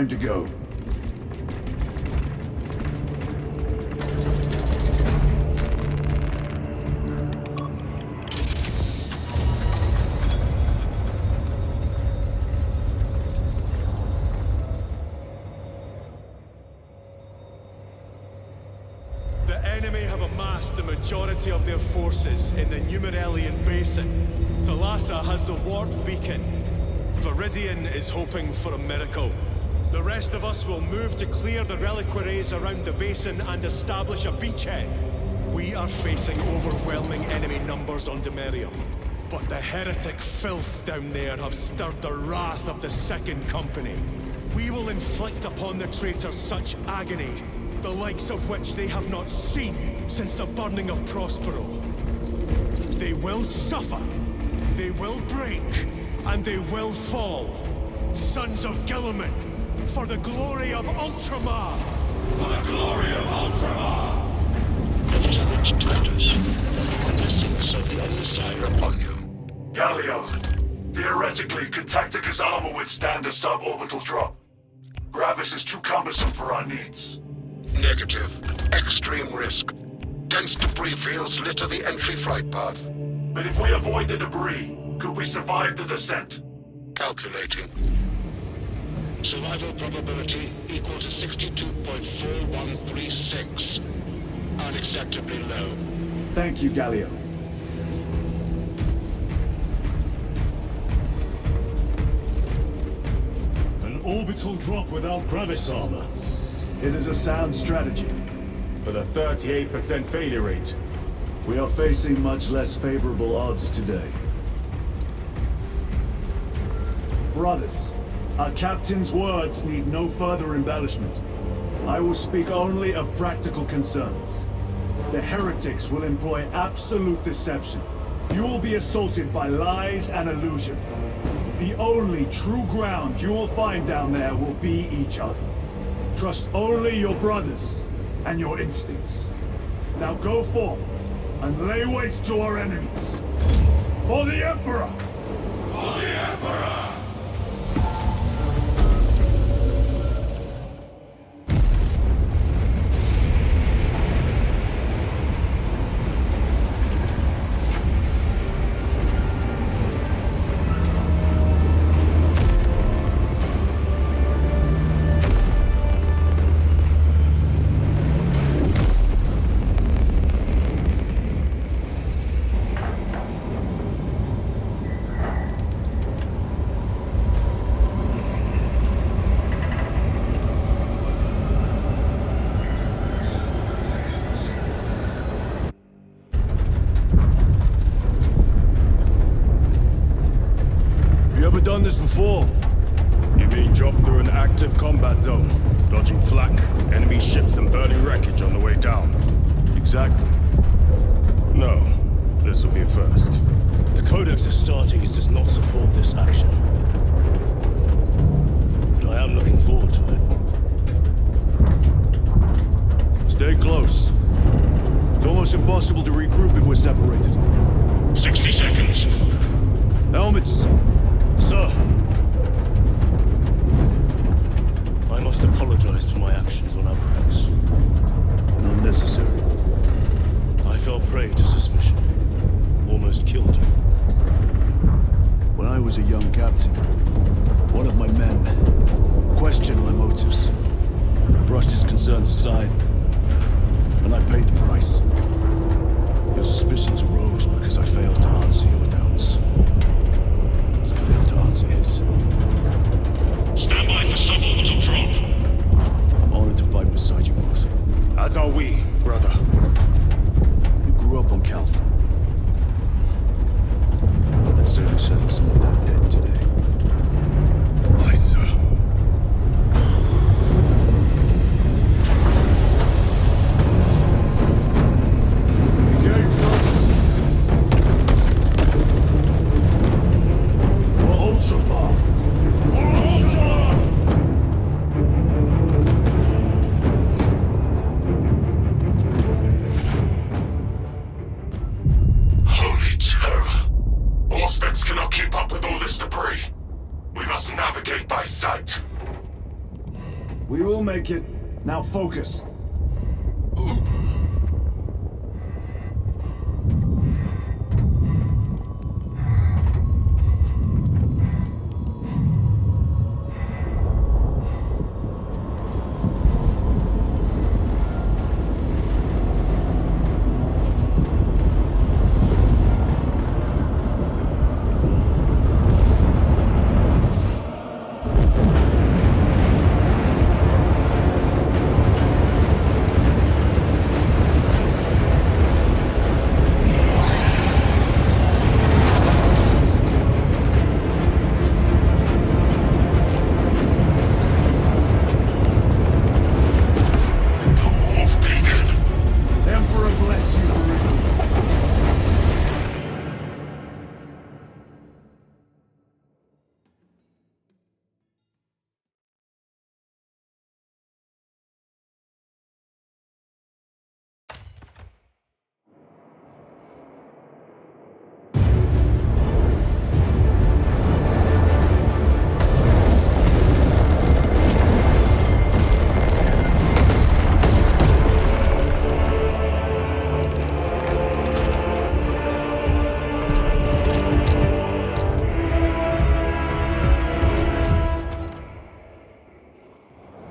Time to go. The enemy have amassed the majority of their forces in the Numeralian Basin. Thalassa has the warp beacon. Viridian is hoping for a miracle. The rest of us will move to clear the reliquaries around the basin and establish a beachhead. We are facing overwhelming enemy numbers on Demerium. But the heretic filth down there have stirred the wrath of the Second Company. We will inflict upon the traitors such agony, the likes of which they have not seen since the burning of Prospero. They will suffer, they will break, and they will fall. Sons of Gilliman, for the glory of Ultramar! For the glory of Ultramar! Lieutenant Titus, blessings of the Undersider upon you. Galio, theoretically, could Tacticus armor withstand a suborbital drop? Gravis is too cumbersome for our needs. Negative. Extreme risk. Dense debris fields litter the entry flight path. But if we avoid the debris, could we survive the descent? Calculating. Survival probability equal to 62.4136. Unacceptably low. Thank you, Galio. An orbital drop without Gravis armor. It is a sound strategy. With a 38% failure rate. We are facing much less favorable odds today. Brothers, our captain's words need no further embellishment. I will speak only of practical concerns. The heretics will employ absolute deception. You will be assaulted by lies and illusion. The only true ground you will find down there will be each other. Trust only your brothers and your instincts. Now go forth and lay waste to our enemies. For the Emperor! For the Emperor! Done this before. You mean drop through an active combat zone, dodging flak, enemy ships and burning wreckage on the way down? Exactly. No. This will be a first. The Codex Astartes does not support this action. But I am looking forward to it. Stay close. It's almost impossible to regroup if we're separated. 60 seconds. Helmets! Sir! I must apologize for my actions on Abrax. Not necessary. I fell prey to suspicion. Almost killed you. When I was a young captain, one of my men questioned my motives. I brushed his concerns aside, and I paid the price. Your suspicions arose because I failed to answer your doubts. As I failed to answer his. Stand by for suborbital drop. I'm honored to fight beside you both. As are we, brother. You grew up on Calth. That certainly settled some of that dead today. Aye, sir. Auspex cannot keep up with We will make it. Now focus.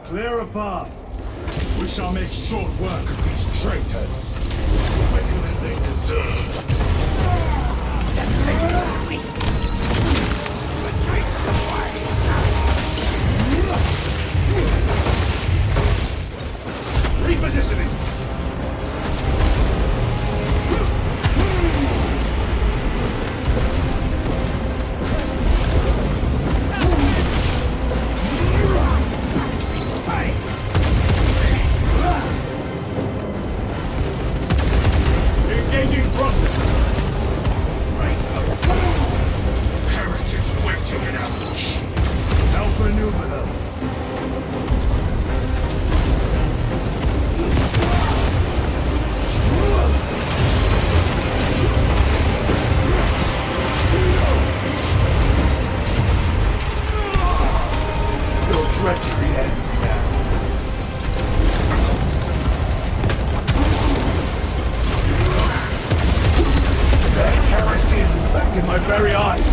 Clear a path. We shall make short work of these traitors. Quicker than they deserve. Repositioning. Engaging front. Heretics waiting in ambush. Outmaneuver them. Your treachery ends now. Heresy is infecting my very eyes.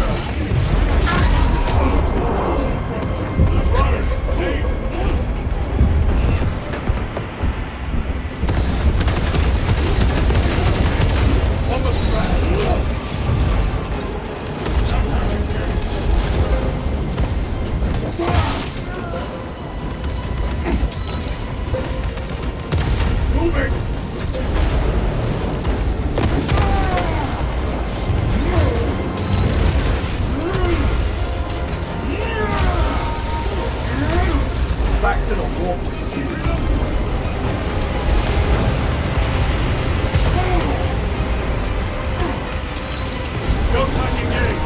Moving! Back to the wall. Go back engage.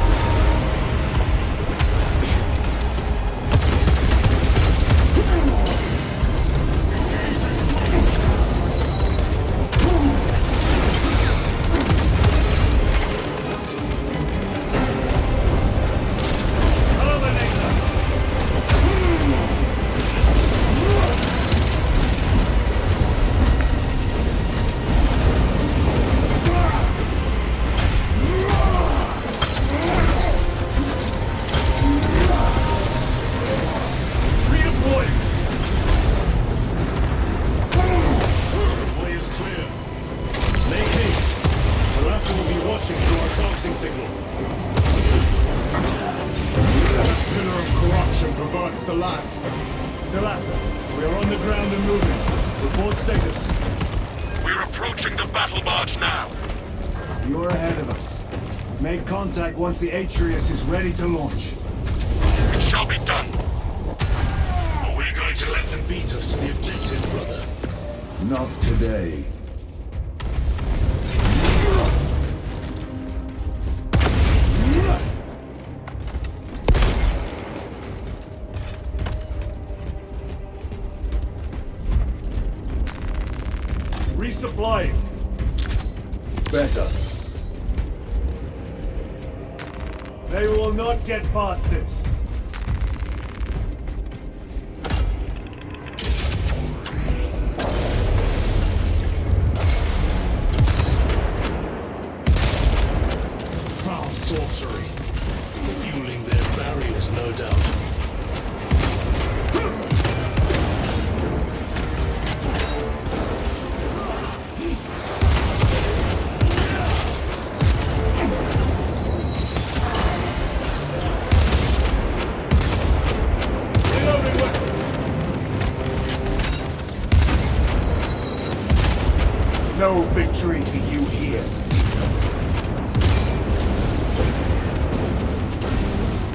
Perverts the land. Delassa, we are on the ground and moving. Report status. We're approaching the battle barge now. You're ahead of us. Make contact once the Atreus is ready to launch. It shall be done. Are we going to let them beat us to the objective, brother? Not today. Resupplying. Better. They will not get past this. no victory for you here.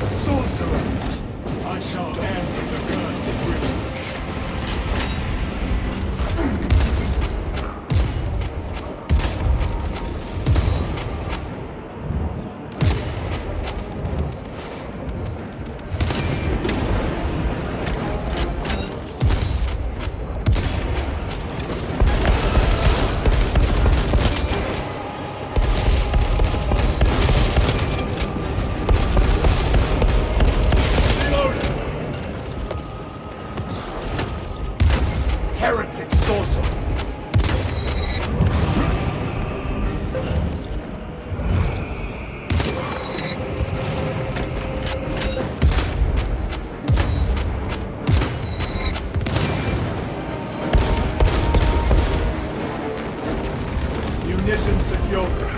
Sorcerer! I shall end his accursed rituals. Heretic sorcerer! Munitions secured.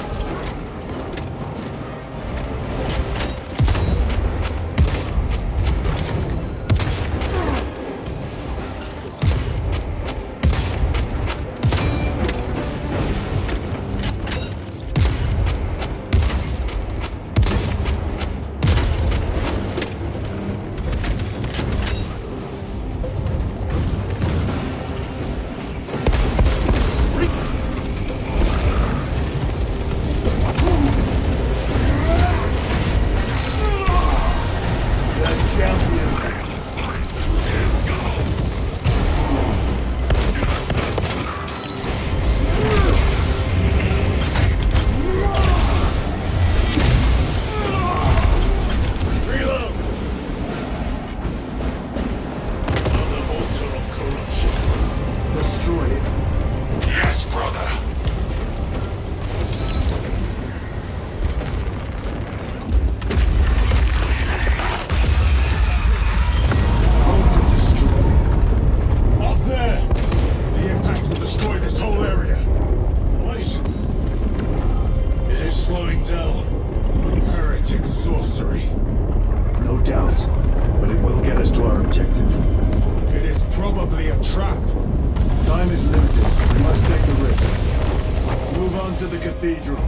No doubt, but it will get us to our objective. It is probably a trap. Time is limited. We must take the risk. Move on to the cathedral.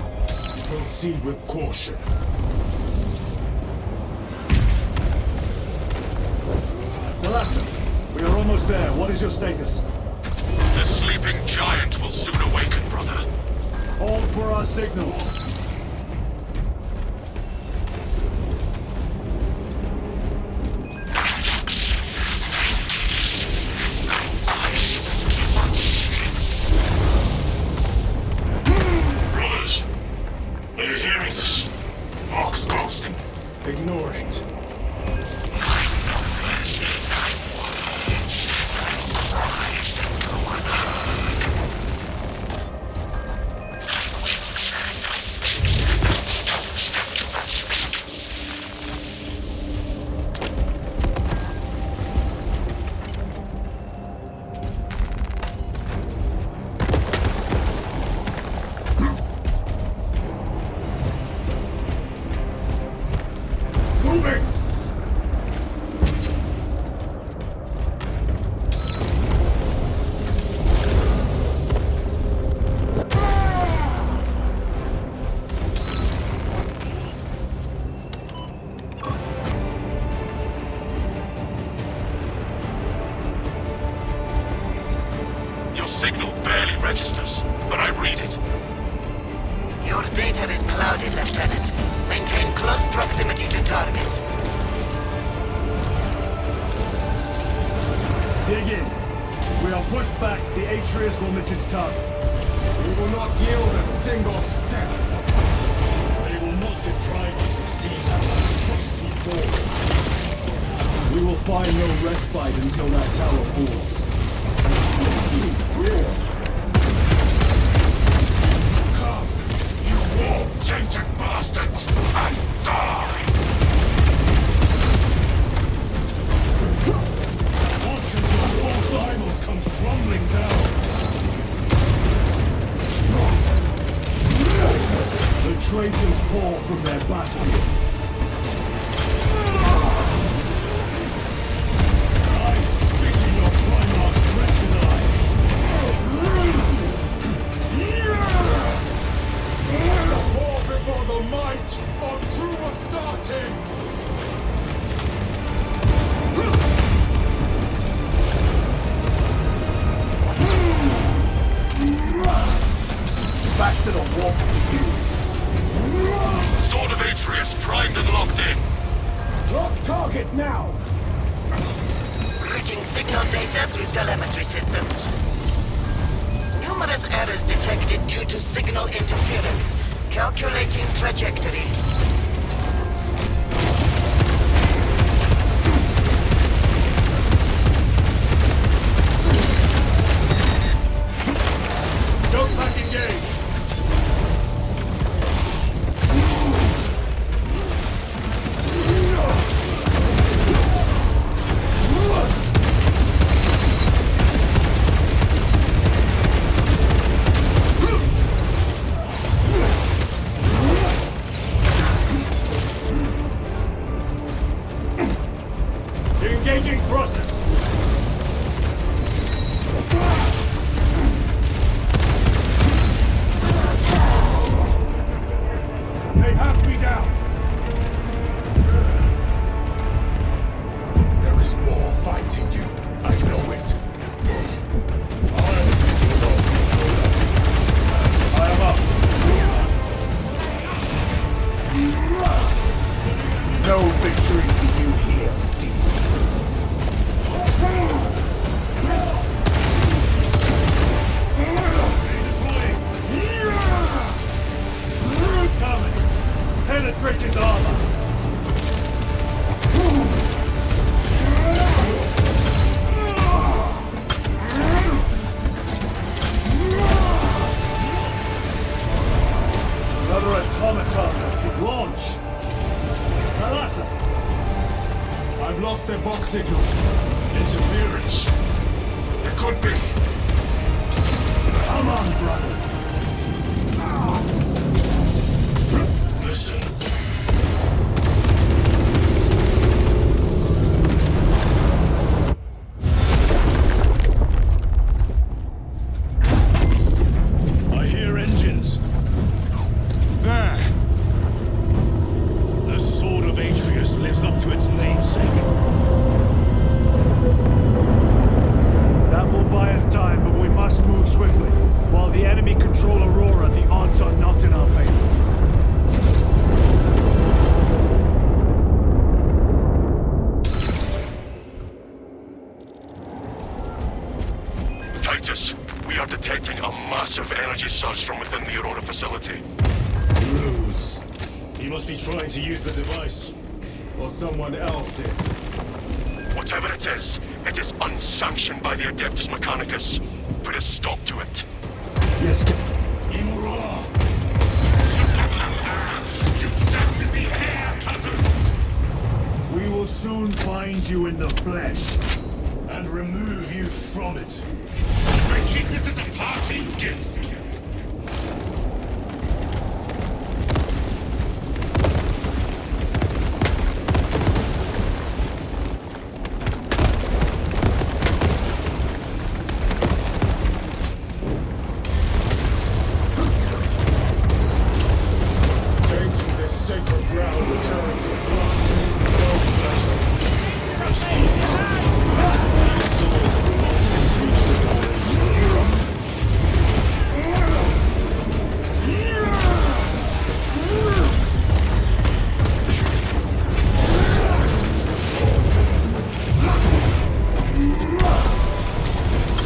Proceed with caution. Melassa, we are almost there. What is your status? The sleeping giant will soon awaken, brother. Hold for our signal. Brothers, are you hearing this? Vox ghosting. Ignore it. Your signal barely registers, but I read it. Your data is clouded, Lieutenant. Maintain close proximity to target. Dig in. If we are pushed back, the Atreus will miss its target. We will not yield a single step. But it will not deprive us of seeing that monstrosity fall. We will find no respite until that tower falls. Come, you war-tainted bastards, and die! Watch as your false idols come crumbling down. The traitors pour from their bastion. I spit in your Primarch's wretched eye. expected a walk from you. Sword of Atreus primed and locked in. Lock target now! Routing signal data through telemetry systems. Numerous errors detected due to signal interference. Calculating trajectory. Don't back engage! Engaging thrusters! They have me down! There is more fighting you. I know it. I am up! No victory for you here, dear. Coming! Penetrate his armor! Another automaton that can launch! Alasa! I've lost their box signal. Interference. It could be. Come on, brother! Listen. I hear engines. There. The Sword of Atreus lives up to its namesake. That will buy us time, but we must move swiftly. While the enemy control Aurora, the odds are not in our favor. Titus, we are detecting a massive energy surge from within the Aurora facility. Ruse. He must be trying to use the device. Or someone else is. Whatever it is unsanctioned by the Adeptus Mechanicus. Put a stop to it. Yes, Imura! You've captured the air, cousins! we will soon find you in the flesh. And remove you from it. We keep it as a parting gift. Tainting this sacred ground with heretic blood is no pleasure. Most easy. These souls have long since reached the goal.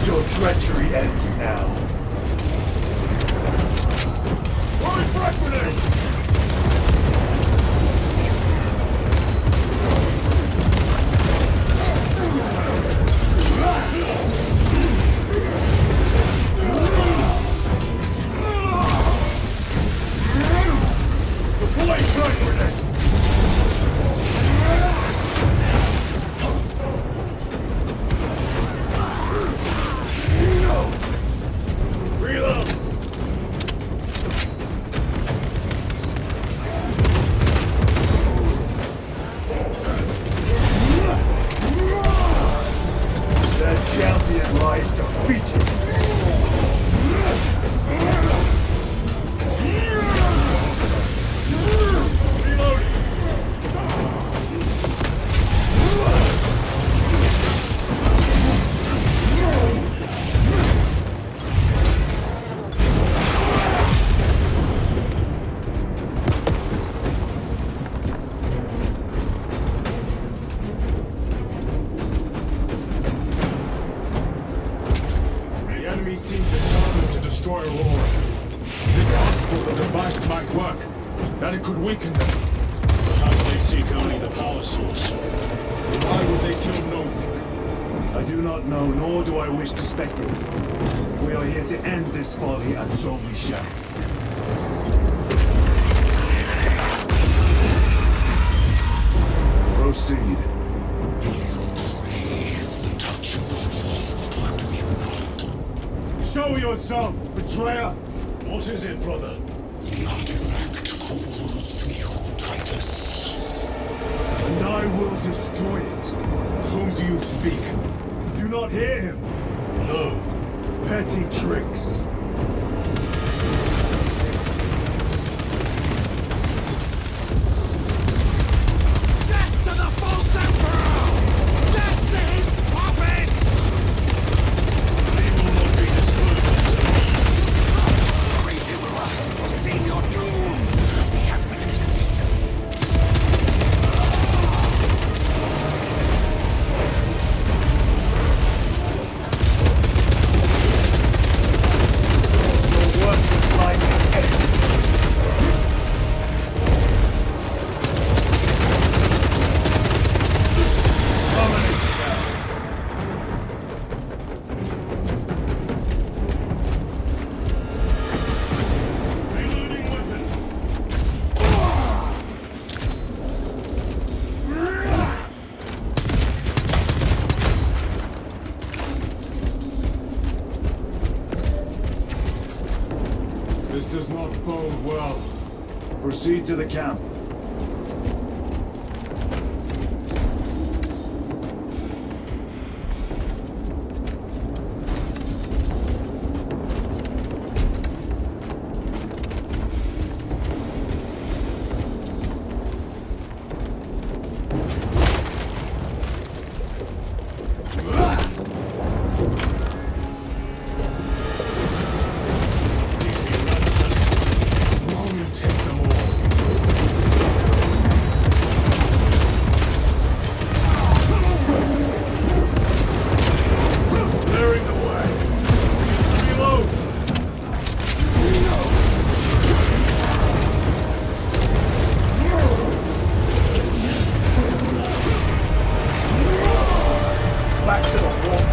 Your treachery ends now. Hold front grenade! Deploy front grenade! Reload! The champion lies defeated. Reloading! enemy seems determined to destroy Aurora. Is it possible the device might work? That it could weaken them? Perhaps they seek only the power source. Why would they kill Nozick? I do not know, nor do I wish to speculate. We are here to end this folly, and so we shall. Proceed. Show yourself, betrayer! What is it, brother? The artifact calls to you, Titus. And I will destroy it. To whom do you speak? You do not hear him. No. Petty tricks. Death to the false emperor! Death to his puppets! They will not be disposed so easily. Great emperor has foreseen your doom! We have witnessed it! Your work is like Reloading weapon. This does not bode well. Proceed to the camp. Long take them all. Clearing the way. Reload! Back to the wall.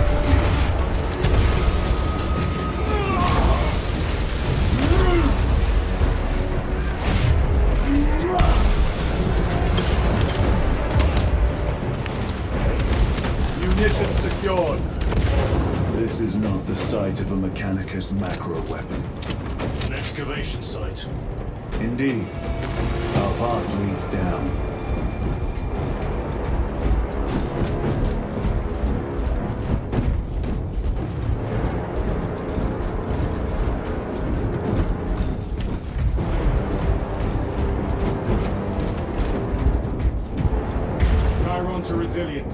Munitions secured. This is not the site of a Mechanicus macro weapon. An excavation site. Indeed. Our path leads down. Chiron to Resilient.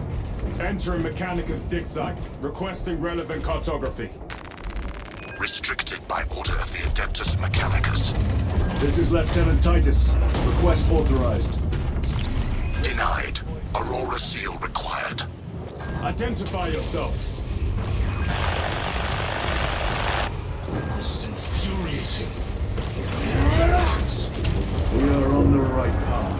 Entering Mechanicus dig site. Requesting relevant cartography. Restricted by order of the Adeptus Mechanicus. This is Lieutenant Titus. Request authorized. Denied. Aurora seal required. Identify yourself. This is infuriating. We are on the right path.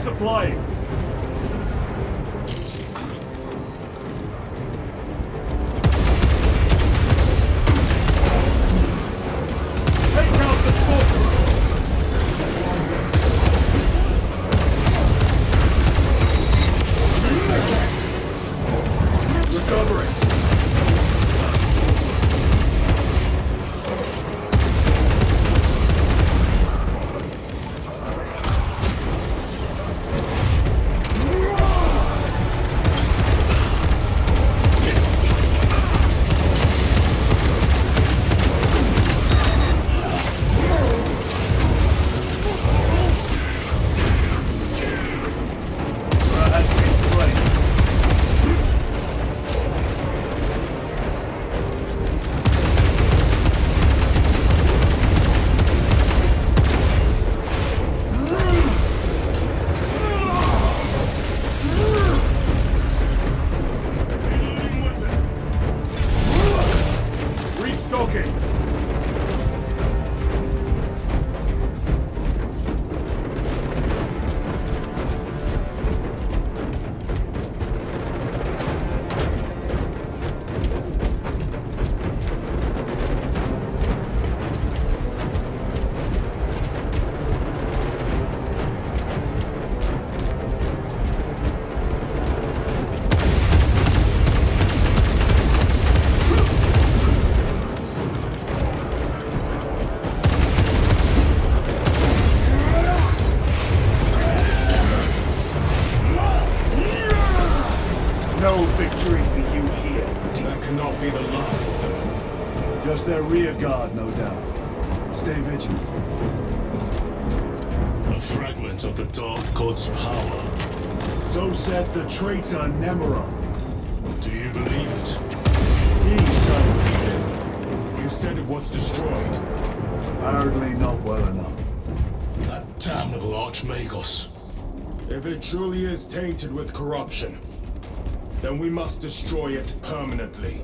Resupplying. Take out the sorcerer! Recovering. No victory for you here. That cannot be the last of them. Just their rear guard, no doubt. Stay vigilant. A fragment of the Dark God's power. So said the traitor Nemerov. Do you believe it? He son You said it was destroyed. apparently not well enough. That damnable Archmagos. If it truly is tainted with corruption, then we must destroy it permanently.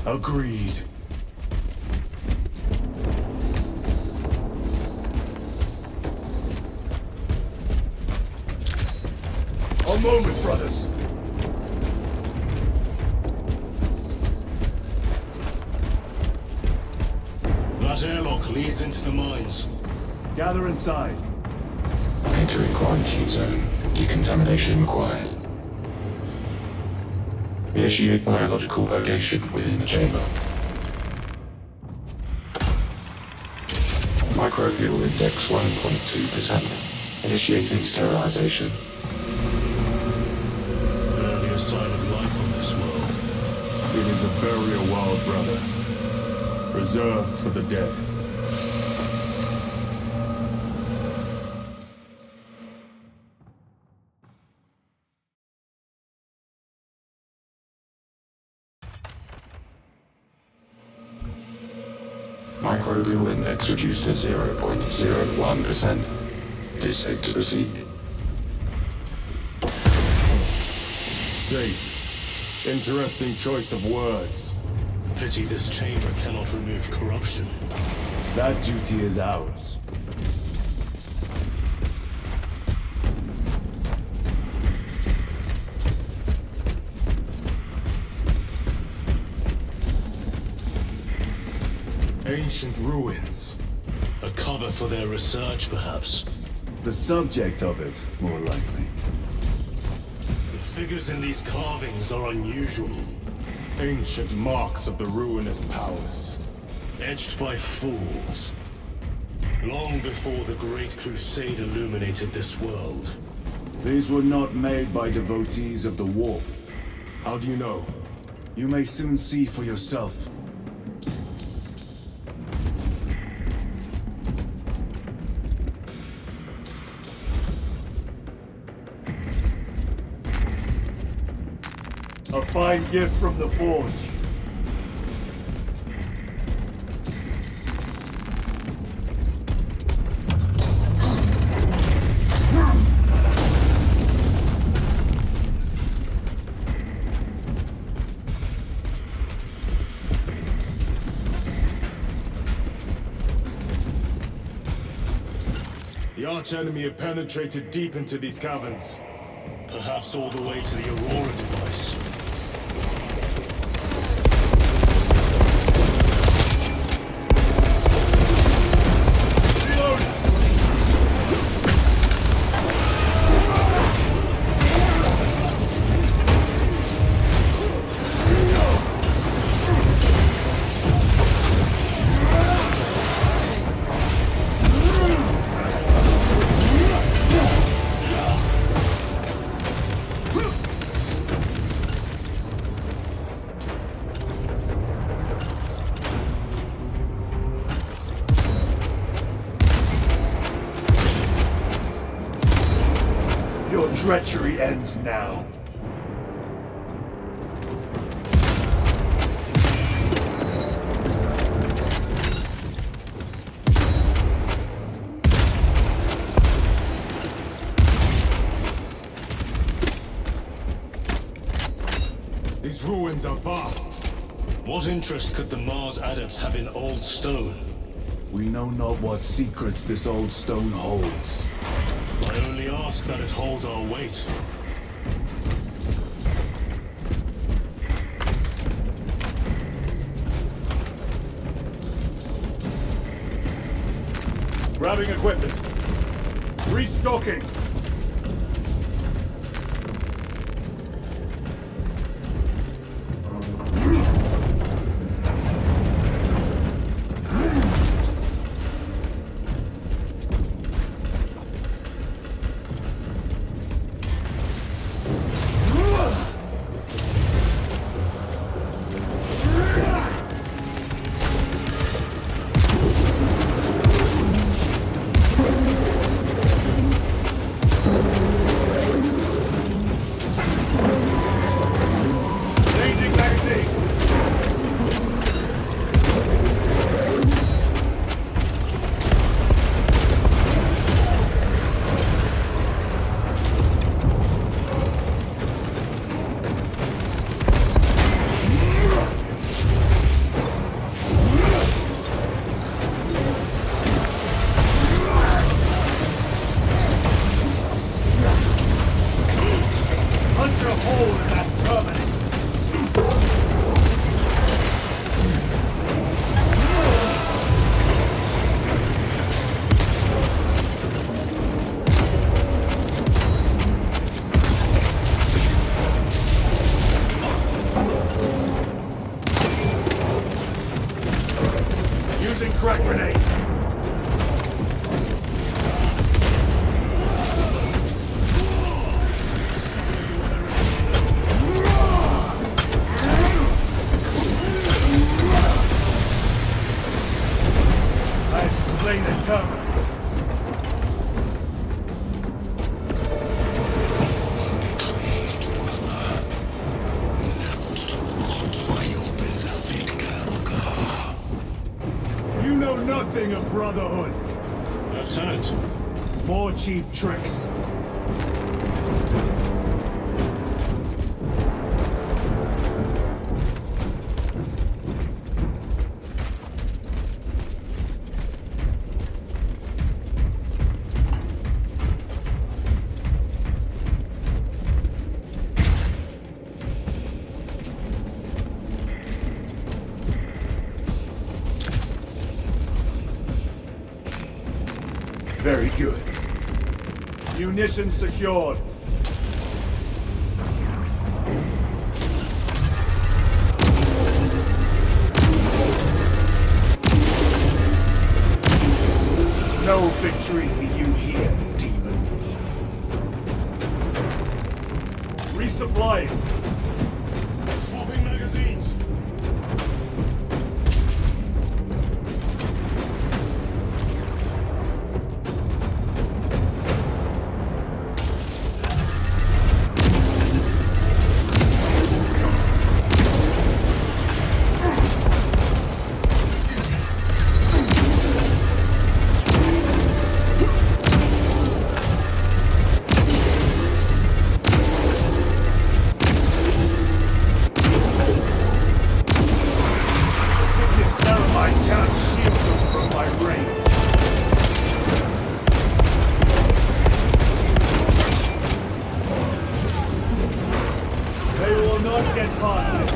Agreed. A moment, brothers. That airlock leads into the mines. Gather inside. Entering quarantine zone. Decontamination required. Initiate biological purgation within the chamber. Microbial index 1.2%. Initiating sterilization. Barely a sign of life on this world. It is a burial world, brother. Reserved for the dead. Microbial index reduced to 0.01%. It is safe to proceed. Safe. Interesting choice of words. Pity this chamber cannot remove corruption. That duty is ours. Ancient ruins. A cover for their research, perhaps. The subject of it, more likely. The figures in these carvings are unusual. Ancient marks of the ruinous powers. Etched by fools. Long before the Great Crusade illuminated this world. These were not made by devotees of the war. How do you know? You may soon see for yourself. A fine gift from the Forge. The archenemy have penetrated deep into these caverns. Perhaps all the way to the Aurora device. Your treachery ends now. These ruins are vast. What interest could the Mars adepts have in old stone? We know not what secrets this old stone holds. I only ask that it holds our weight. Grabbing equipment. Restocking. Crack grenade! I've slain the terminal. You know nothing of Brotherhood. Lieutenant. More cheap tricks. Very good. Munitions secured. No victory for you here, demon. Resupplying. Swapping magazines. past this.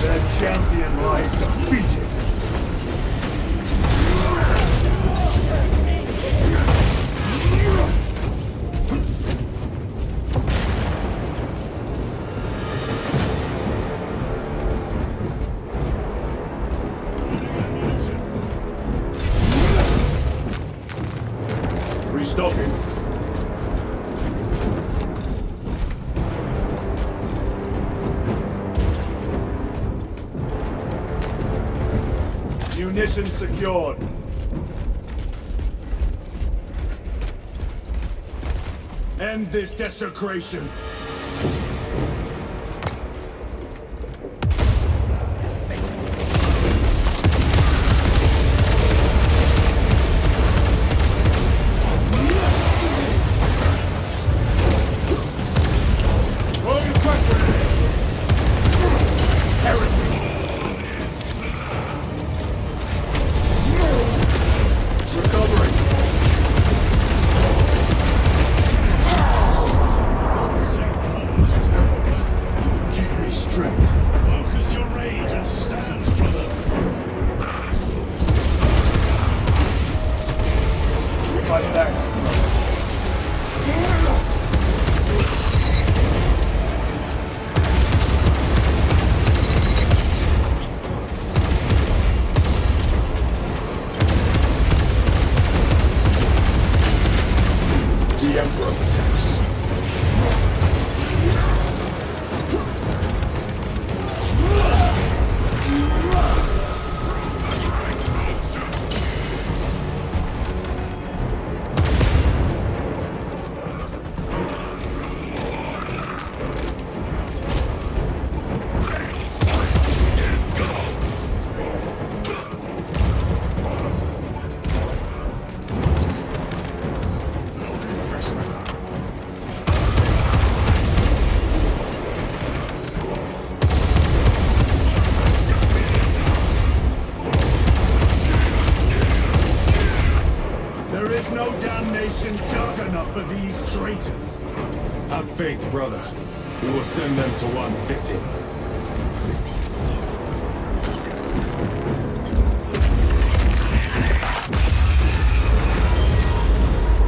Their champion lies defeated. Restocking. Munitions secured. End this desecration. Dark enough for these traitors. Have faith, brother. We will send them to one fitting.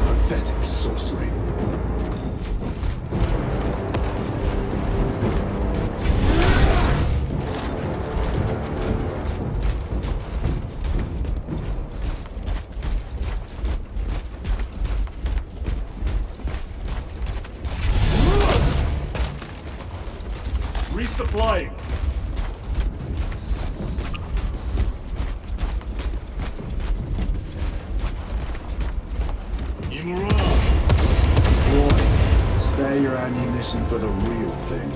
Pathetic sorcery. Resupplying. Boy, spare your ammunition for the real thing.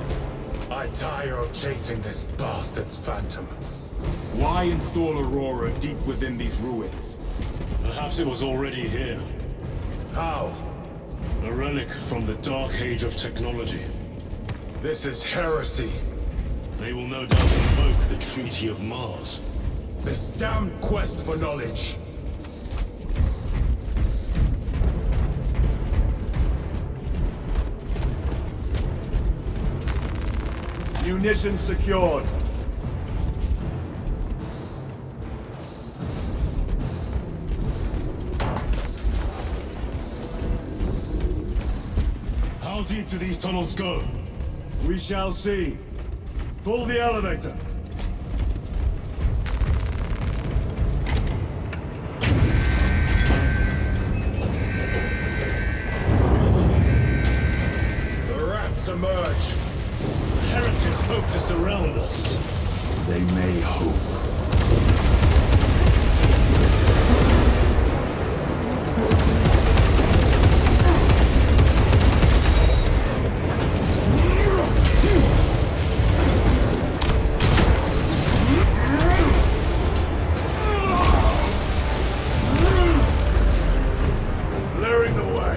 I tire of chasing this bastard's phantom. Why install Aurora deep within these ruins? Perhaps it was already here. How? A relic from the Dark Age of technology. This is heresy. They will no doubt invoke the Treaty of Mars. This damned quest for knowledge. Munitions secured. How deep do these tunnels go? We shall see. Pull the elevator. The rats emerge. The heretics hope to surround us. They may hope. Clearing the way.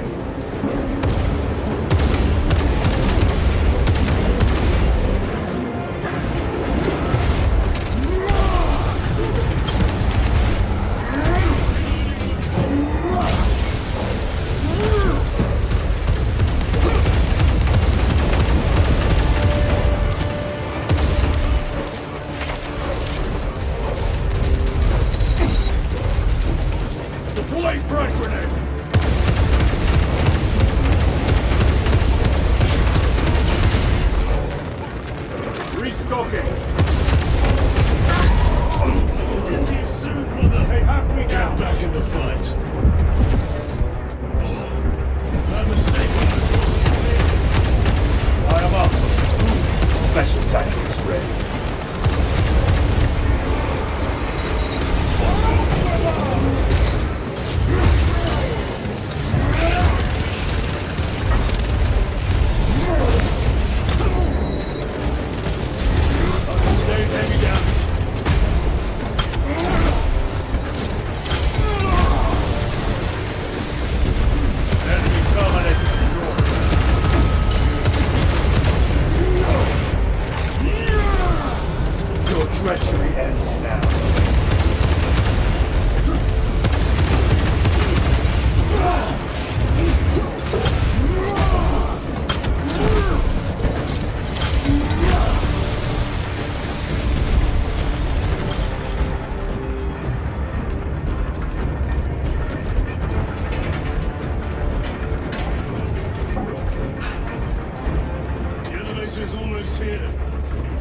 ends now. The elevator's almost here.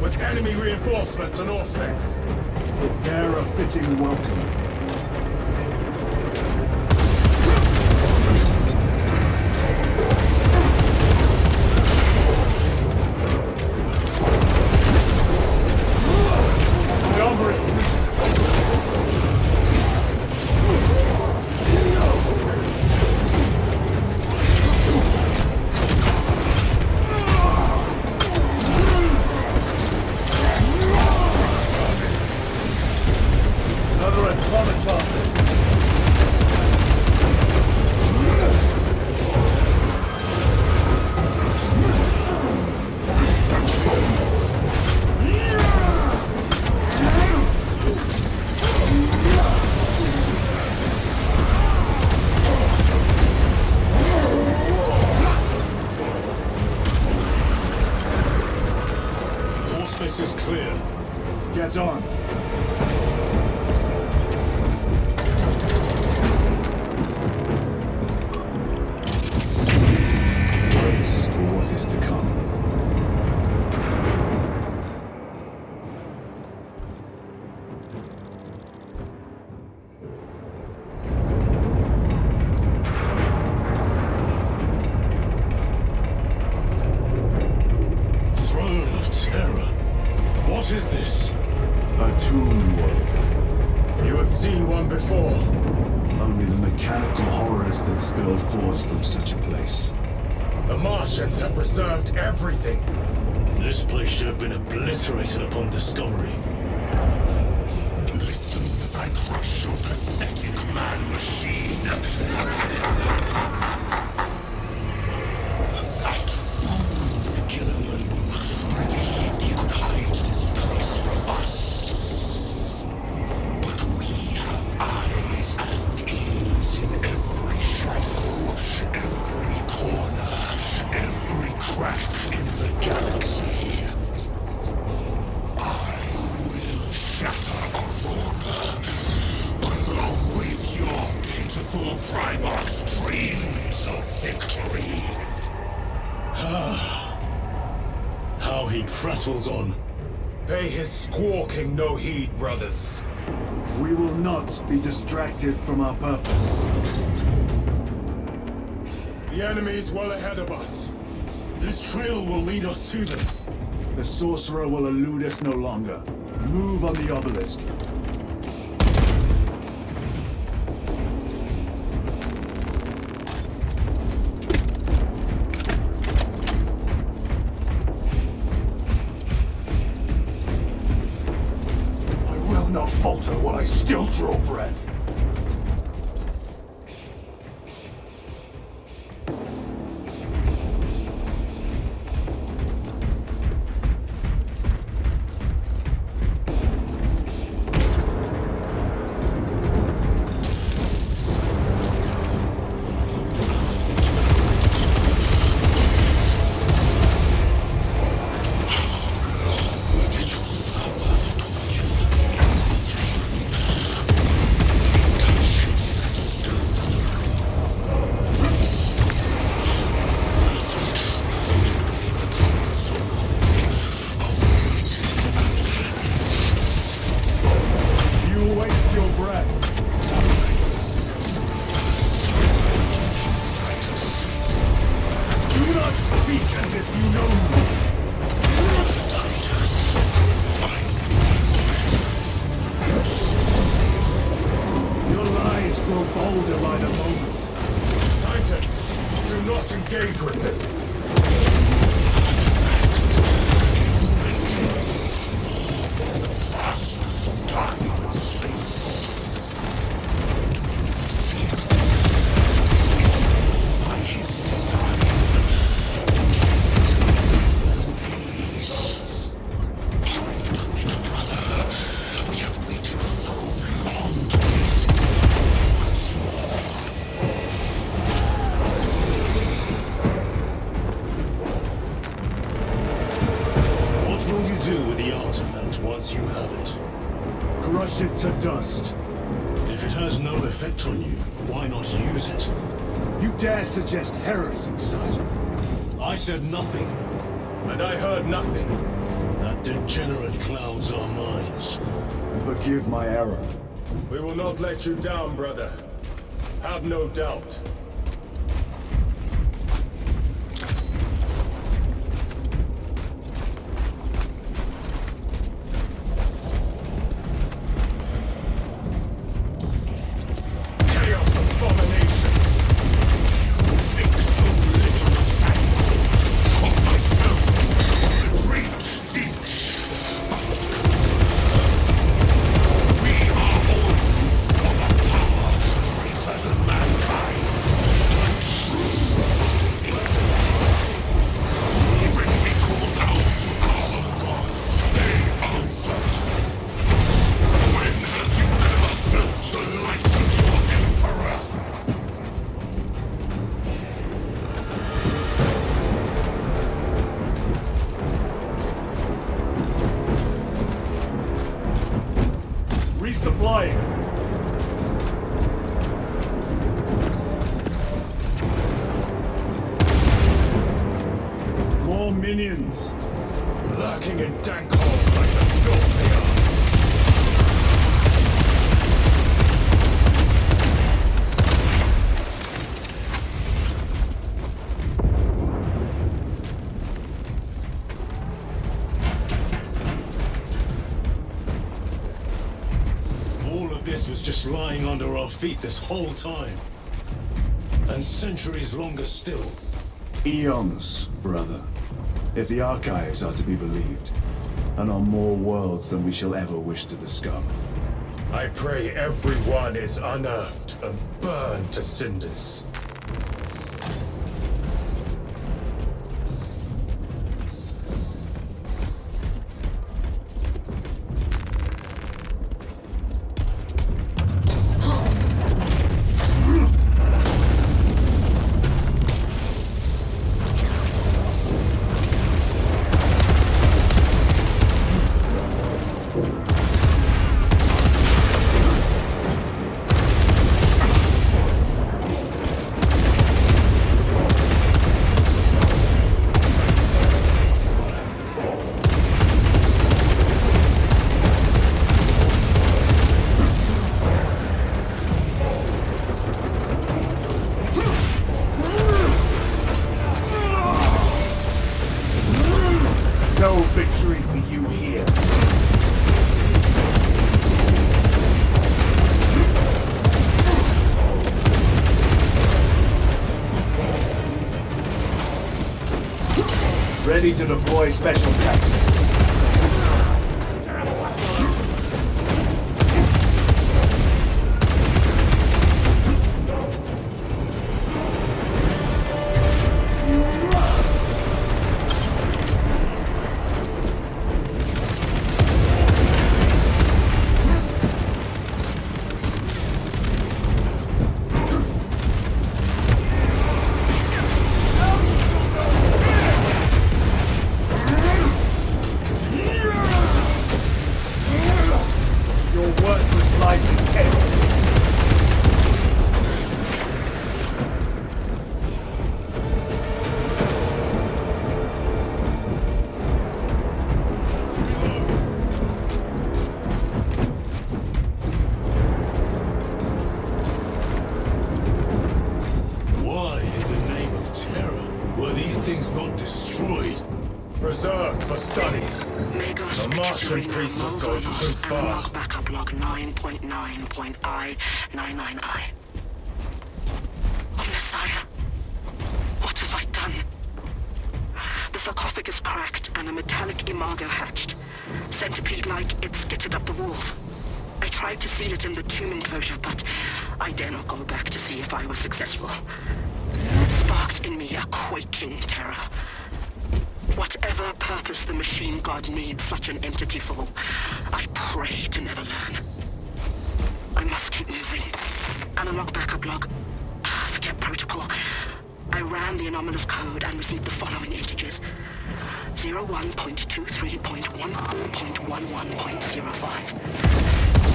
With enemy reinforcements and Auspex. Prepare a fitting welcome. The armor is breached. Another automaton. Auspex is clear. Get on. Brace for what is to come. Throne of Terror. What is this? A tomb world. You have seen one before. Only the mechanical horrors that spilled forth from such a place. The Martians have preserved everything. This place should have been obliterated upon discovery. Listen as I crush your pathetic man-machine. That fool, Gilliman, believed he could hide this place from us. But we have eyes and ears in every shadow, every corner, every crack in the galaxy. I will shatter Aurora, along with your pitiful Primarch's dreams of victory. How he prattles on. Pay his squawking no heed, brothers. We will not be distracted from our purpose. The enemy is well ahead of us. This trail will lead us to them. The sorcerer will elude us no longer. Move on the obelisk. I will not falter while I still draw breath. engage with it. We Crush it to dust. If it has no effect on you, why not use it? You dare suggest heresy, Sergeant? I said nothing. And I heard nothing. That degenerate clouds our minds. Forgive my error. We will not let you down, brother. Have no doubt. Chaos abominations! You think so little of Sanford, of myself, great Siege. But we are all proof of a power greater than mankind. A true defeated. When we called out to our gods, they answered. When have you ever felt the light of your Emperor? Resupplying. More minions. Lurking in dank holes like the filth they are. All of this was just lying under our feet this whole time. And centuries longer still. Eons, brother. If the archives are to be believed. And on more worlds than we shall ever wish to discover. I pray everyone is unearthed and burned to cinders. No victory for you here. Ready to deploy special tactics. Your worthless life is ended. Why, in the name of terror, were these things not destroyed? Preserved for study. Megos The Martian precinct goes too far. Analog backup log 9.9.I99I. Oh, Messiah. What have I done? The sarcophagus cracked and a metallic imago hatched. Centipede-like, it skittered up the walls. I tried to seal it in the tomb enclosure, but I dare not go back to see if I was successful. It sparked in me a quaking terror. Whatever purpose the machine god needs such an entity for, I pray to never learn. I must keep moving. Analog backup log. Forget protocol. I ran the anomalous code and received the following integers. 01.23.1.11.05.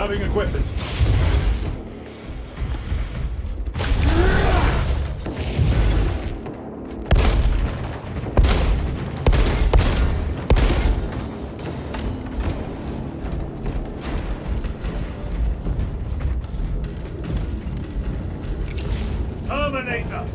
Grabbing equipment. Terminator!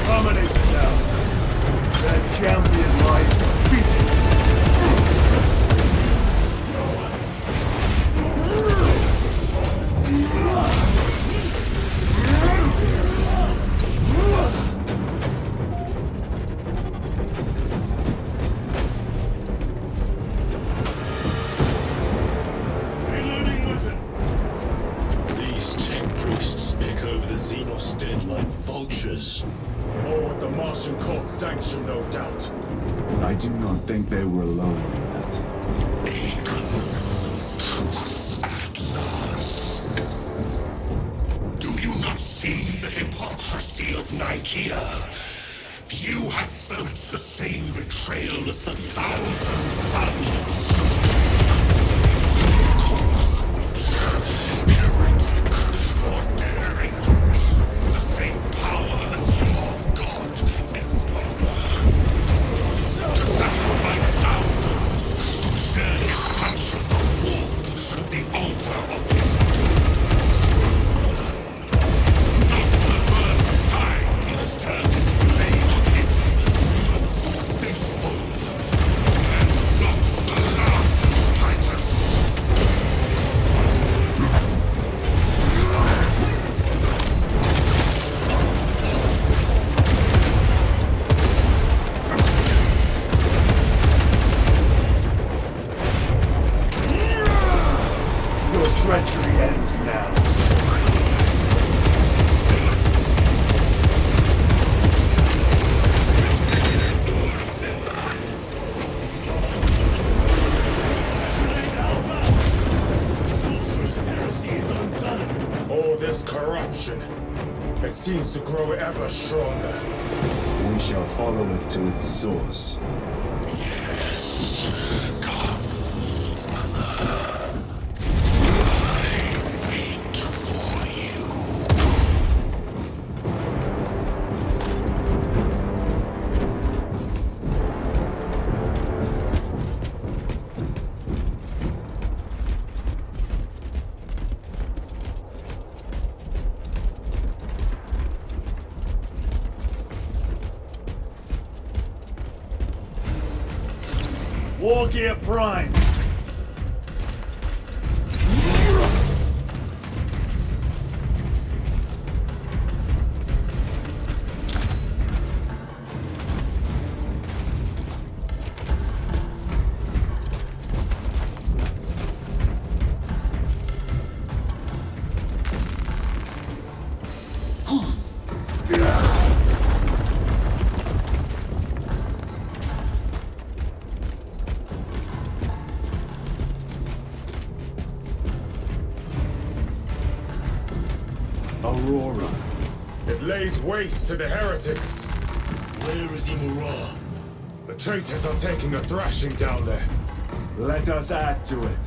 Terminator down. Their champion lies defeated. Reloading weapon. These tech priests pick over the Xenos dead like vultures. All with the Martian cult's sanction, no doubt. I do not think they were alone in that. Do you not see the hypocrisy of Nicaea? You have felt the same betrayal as the thousand suns. Cause which, heretic, for daring to wield the same power as your god, Emperor. To sacrifice thousands, to share his touch of the warp at the altar of his not the first time he has turned his blade on his most faithful, and not the last, Titus. Your treachery ends now. Sorcerer's heresy is undone. All this corruption, it seems to grow ever stronger. We shall follow it to its source. Come, brother. I wait for you. War Gear Prime! Aurora. It lays waste to the heretics. Where is Imura? The traitors are taking a thrashing down there. Let us add to it.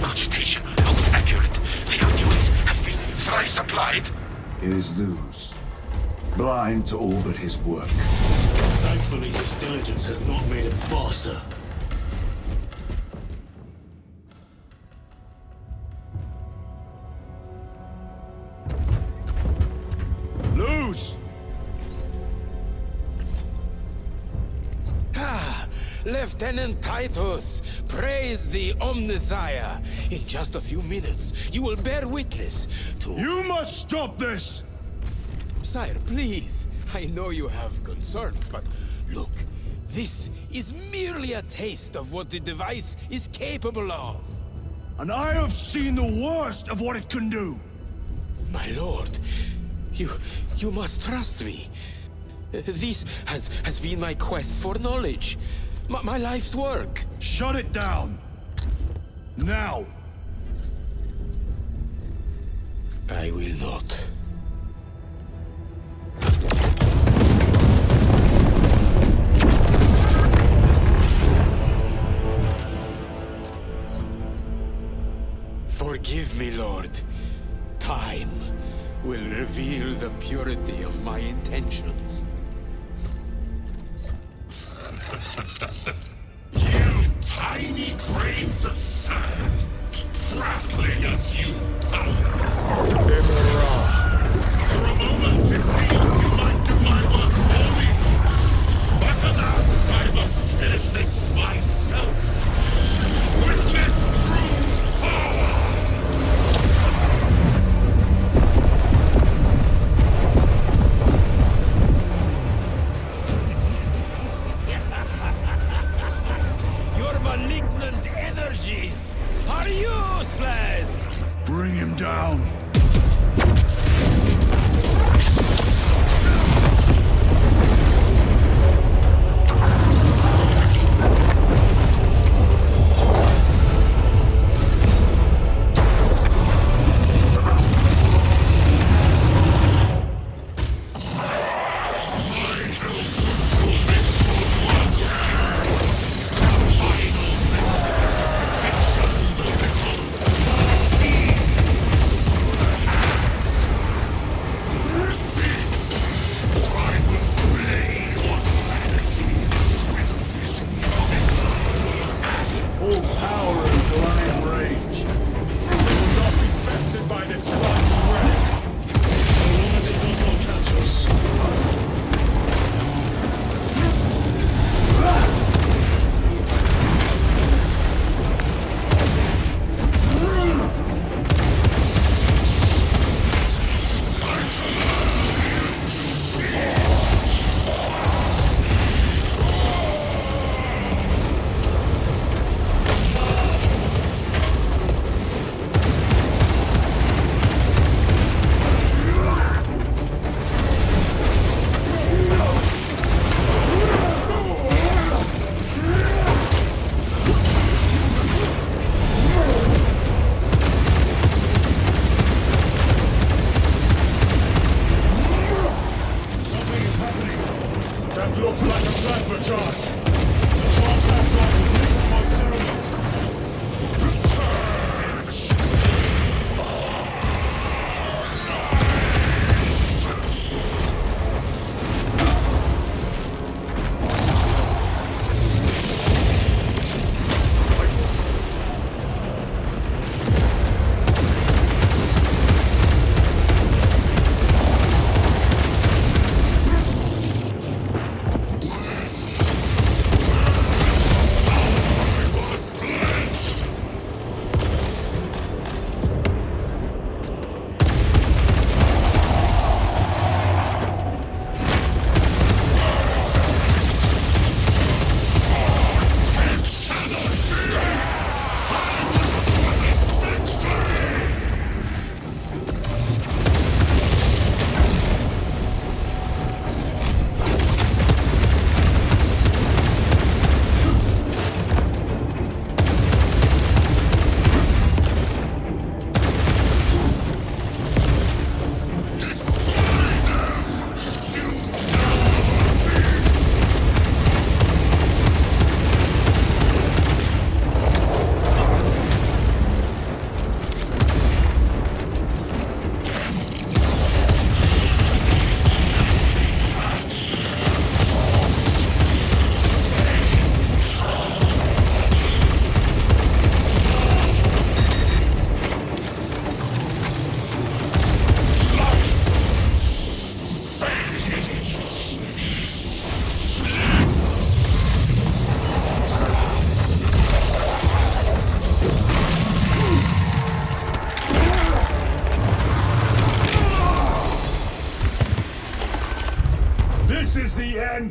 Cogitation looks accurate. The arguments have been thrice applied. It is loose. Blind to all but his work. Thankfully, his diligence has not made him faster. Lose! Lieutenant Titus, praise the Omnissiah. In just a few minutes, you will bear witness to... You must stop this! Sire, please. I know you have concerns, but look, this is merely a taste of what the device is capable of. And I have seen the worst of what it can do! My lord, you must trust me. This has been my quest for knowledge. My life's work. Shut it down! Now! I will not. Forgive me, Lord. Time will reveal the purity of my intentions. You tiny grains of sand, prattling as you tongue. For a moment it seemed you might do my work for me. But alas, I must finish this myself. Witness true power! Your malignant energies are useless! Bring him down!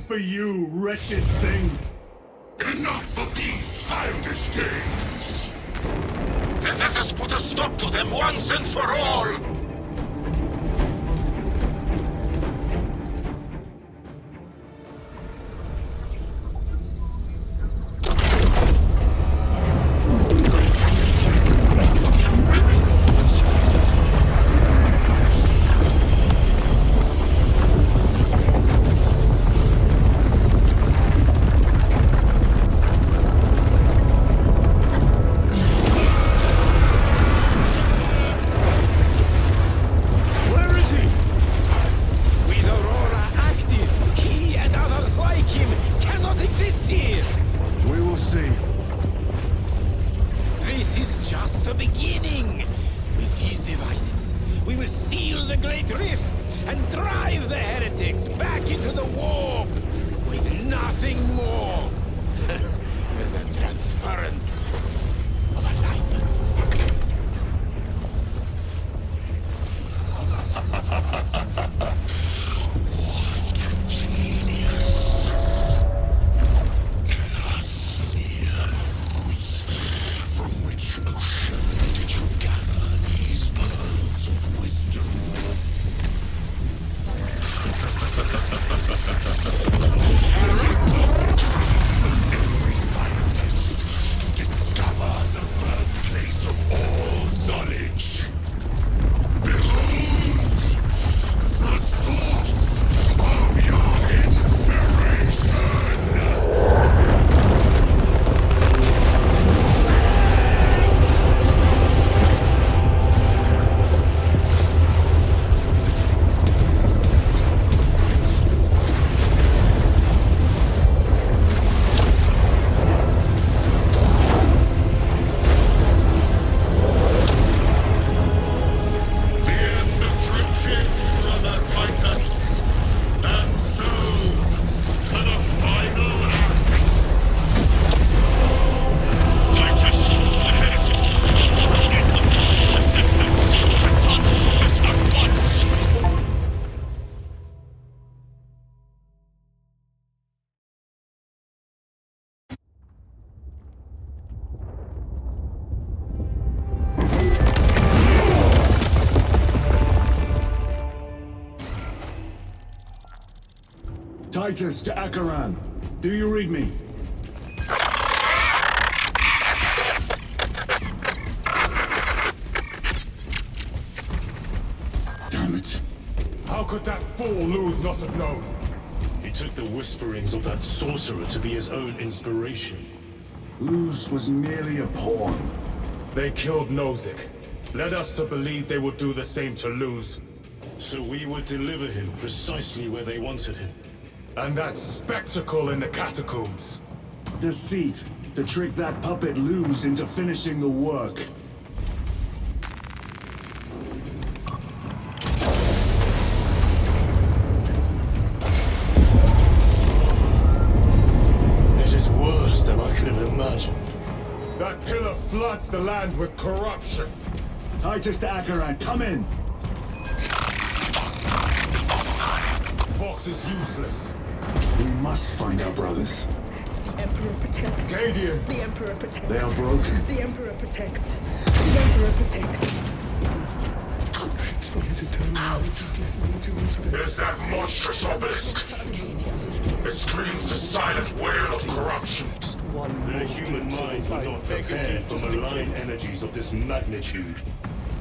for you, wretched thing! Enough of these childish games! Then let us put a stop to them once and for all! Titus to Acheran. Do you read me? Damn it. How could that fool Luz not have known? He took the whisperings of that sorcerer to be his own inspiration. Luz was merely a pawn. They killed Nozick. Led us to believe they would do the same to Luz. So we would deliver him precisely where they wanted him. And that spectacle in the catacombs. Deceit. To trick that puppet Luz into finishing the work. It is worse than I could have imagined. That pillar floods the land with corruption. Titus to Acheran, come in! Vox is useless. We must find our brothers. The Emperor protects. Cadians! The Emperor protects. They are broken. The Emperor protects. The Emperor protects. Hundreds for his eternal lives of listening to us. There's that monstrous obelisk. It screams a silent wail of corruption. Their human minds were not prepared for malign energies of this magnitude.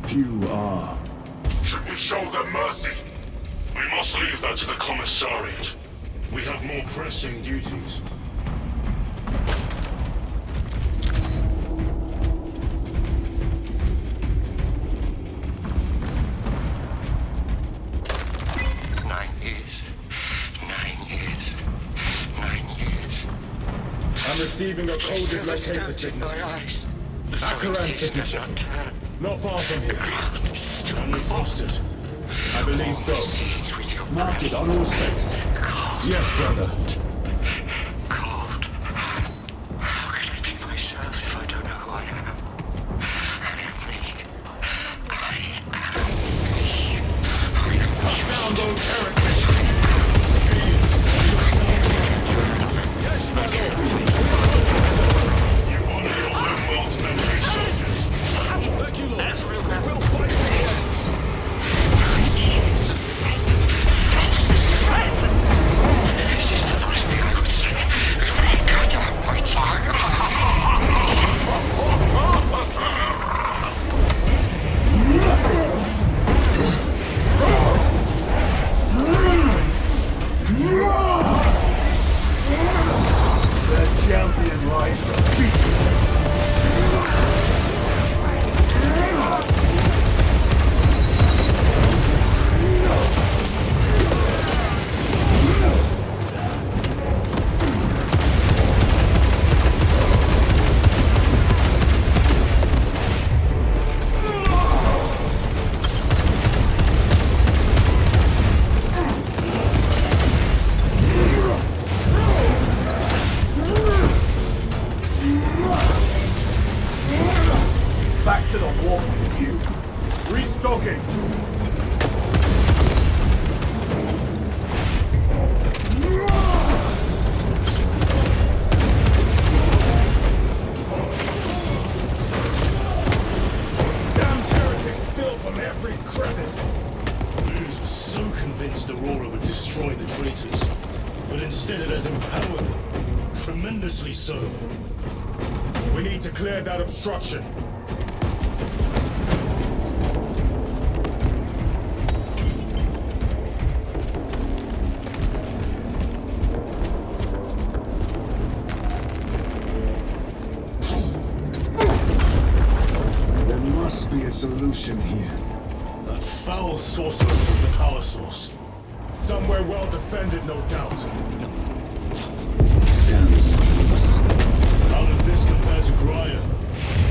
Few are. Should we show them mercy? We must leave that to the commissariat. We have more pressing duties. I'm receiving a coded locator signal. Acheran signature. Not far from here. Can we trust it? I believe so. Mark it on all specs. Yes, brother. Cold. How can I be myself if I don't know who I am? I am me. Cut down those heretics! said it has empowered them. Tremendously so. We need to clear that obstruction. There must be a solution here. That foul sorcerer took the power source. Somewhere well defended, no doubt. Damn things. How does this compare to Graya?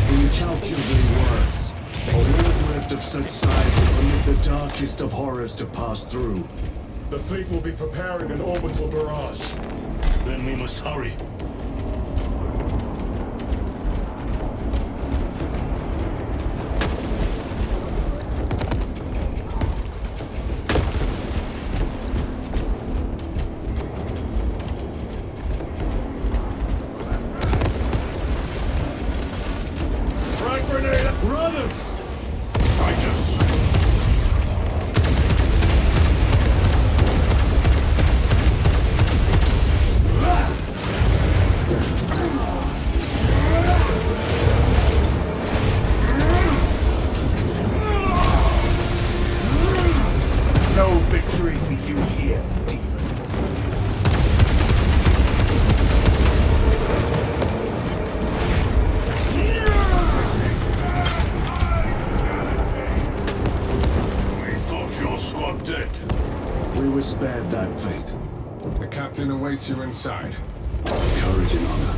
Incalculably worse. A warp rift of such size will permit the darkest of horrors to pass through. The fleet will be preparing an orbital barrage. Then we must hurry. Brothers! Titus! No victory for you here, demon. Your squad dead. We were spared that fate. The captain awaits you inside. Courage and honor.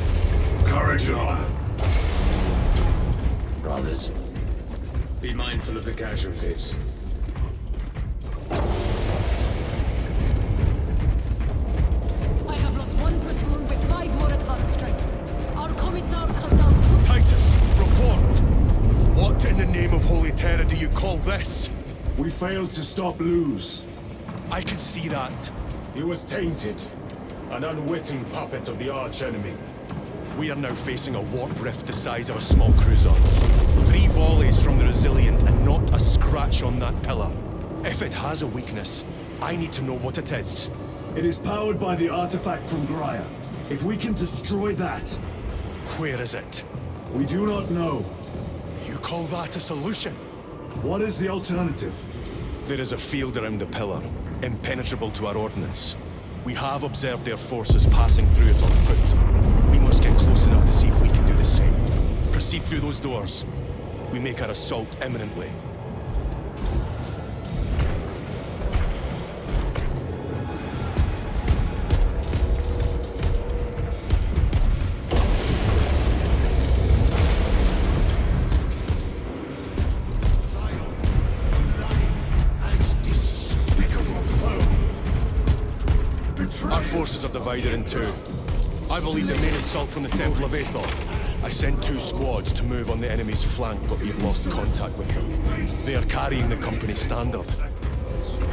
Courage and honor. Brothers, be mindful of the casualties. I have lost one platoon with 5 more at half strength. Our commissar cut down 2... Titus, report! What in the name of Holy Terror do you call this? We failed to stop Luz. I can see that. He was tainted. An unwitting puppet of the arch-enemy. We are now facing a warp rift the size of a small cruiser. 3 volleys from the Resilient and not a scratch on that pillar. If it has a weakness, I need to know what it is. It is powered by the artifact from Graya. If we can destroy that... Where is it? We do not know. You call that a solution? What is the alternative? There is a field around the pillar, impenetrable to our ordnance. We have observed their forces passing through it on foot. We must get close enough to see if we can do the same. Proceed through those doors. We make our assault imminently. Our forces are divided in 2. I believe the main assault from the Temple of Aethor. I sent 2 squads to move on the enemy's flank, but we've lost contact with them. They are carrying the company standard.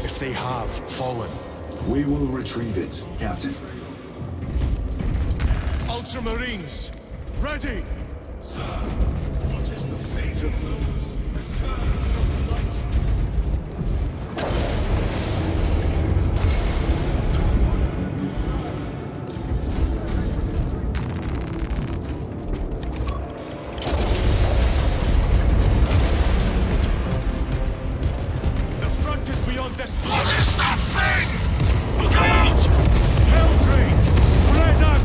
If they have fallen... We will retrieve it, Captain. Ultramarines, ready! Sir, what is the fate of those returned from the light? The front is beyond this... What is that thing? Look out! Helldrain, spread out!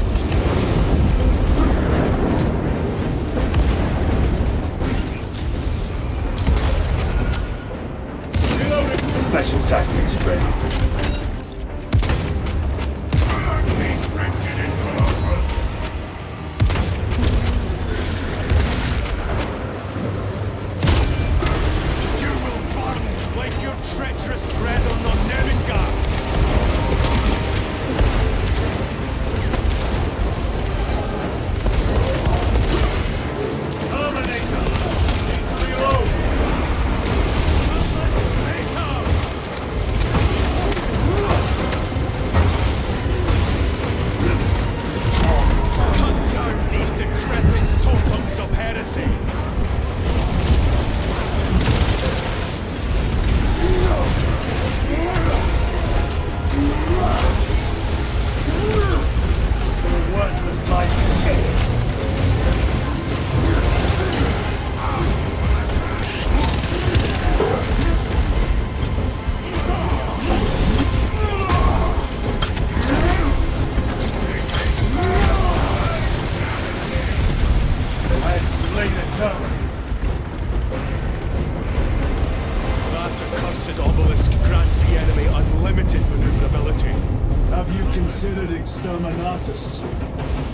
exterminatus.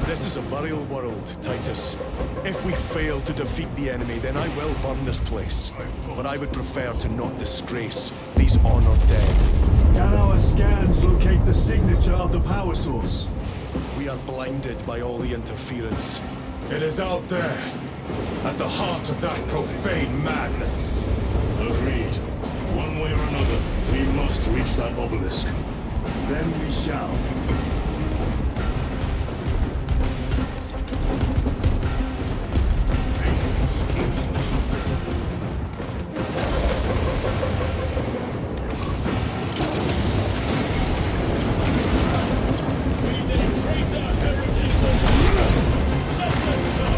This is a burial world, Titus. If we fail to defeat the enemy, then I will burn this place. But I would prefer to not disgrace these honored dead. Can our scans locate the signature of the power source? We are blinded by all the interference. It is out there, at the heart of that profane madness. Agreed. One way or another, we must reach that obelisk. Then we shall.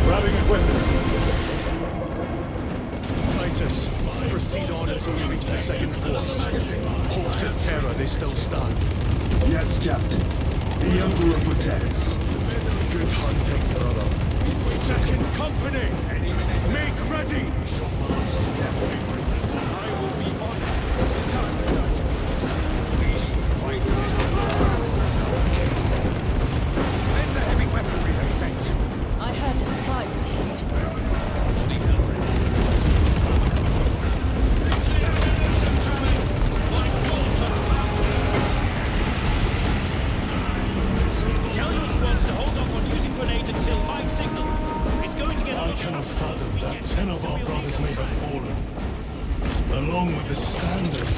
Grabbing equipment. Titus, proceed on until we reach the second force. Hopes and terror, they still stand. Yes, Captain. The Emperor protects. Good hunting, brother. Second company! Make ready! I will be honored to guard the sergeant. We shall fight to the last. Where's the heavy weaponry they sent? I heard the supply was hit. Bloody Hellfriend. Tell your squads to hold off on using grenades until I signal. It's going to get I cannot fathom that 10 of our brothers may have fallen. Along with the standard.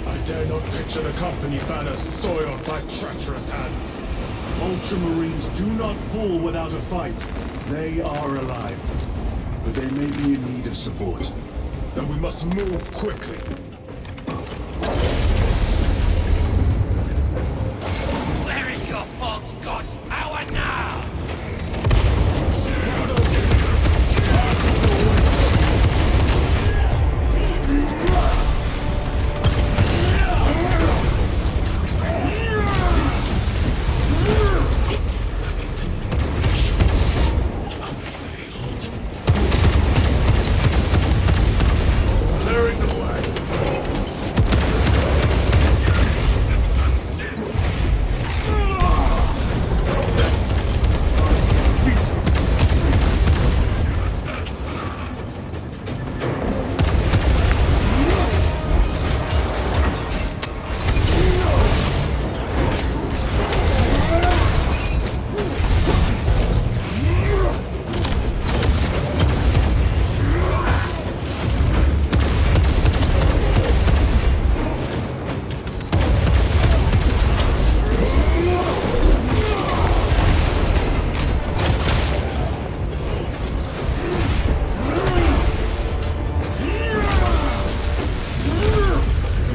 I dare not picture the company banner soiled by treacherous hands. Ultramarines do not fall without a fight. They are alive. But they may be in need of support. Then we must move quickly. Where is your false god's power now? Clearing the way.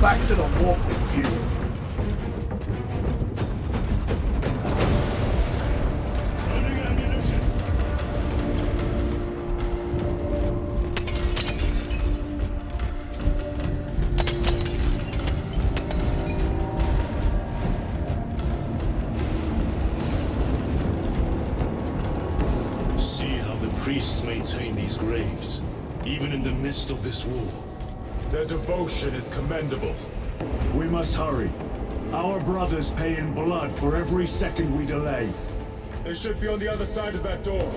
Back to the walk with you. Running ammunition. See how the priests maintain these graves, even in the midst of this war. Their devotion is commendable. We must hurry. Our brothers pay in blood for every second we delay. They should be on the other side of that door.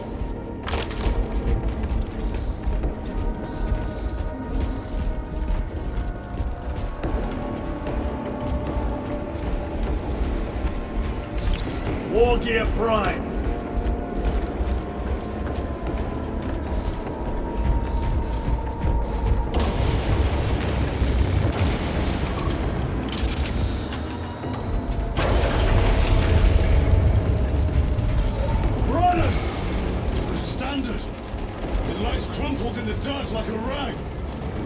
War Gear Prime. The standard! It lies crumpled in the dirt like a rag!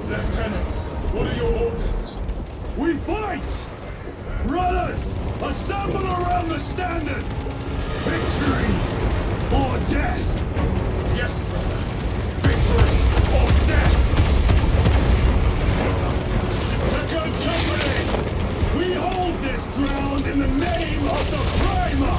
Lieutenant, what are your orders? We fight! Brothers, assemble around the standard! Victory or death! Yes, brother! Victory or death! Second company! We hold this ground in the name of the Primer!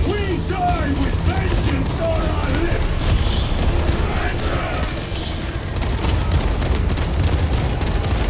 We die with vengeance on our lips! 100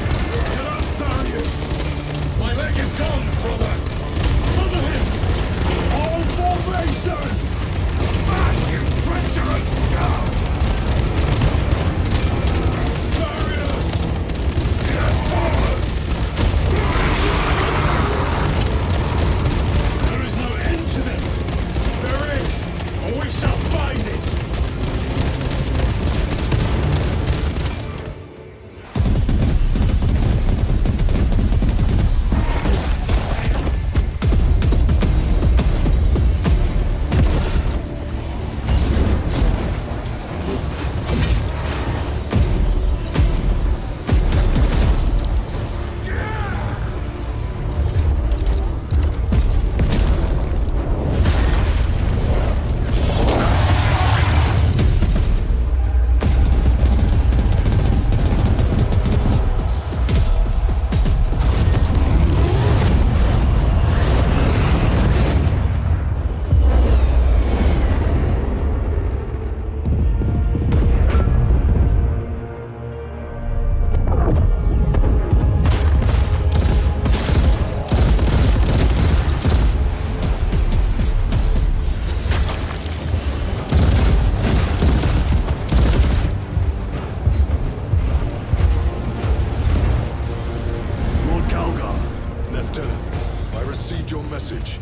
message.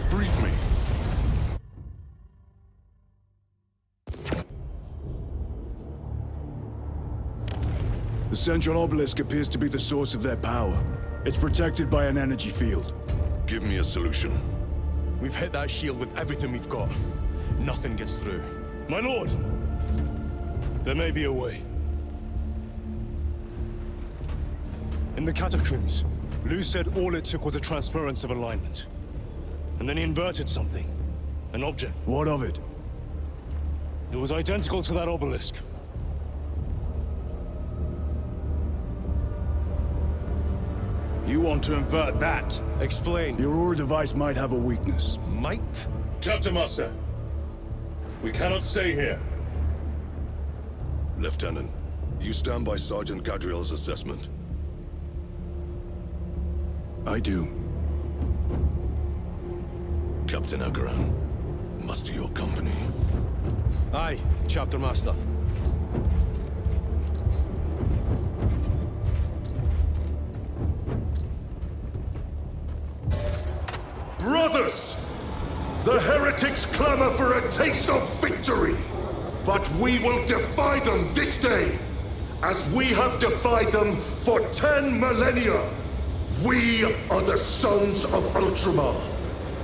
Brief me. The central obelisk appears to be the source of their power. It's protected by an energy field. Give me a solution. We've hit that shield with everything we've got. Nothing gets through. My lord! There may be a way. In the catacombs, Lu said all it took was a transference of alignment. And then he inverted something. An object. What of it? It was identical to that obelisk. You want to invert that? Explain. Your Aura device might have a weakness. Might? Chapter Master, we cannot stay here. Lieutenant, you stand by Sergeant Gadriel's assessment. I do. Captain Agaran, muster your company. Aye, Chapter Master. Brothers! The heretics clamor for a taste of victory! But we will defy them this day, as we have defied them for 10 millennia! We are the sons of Ultramar,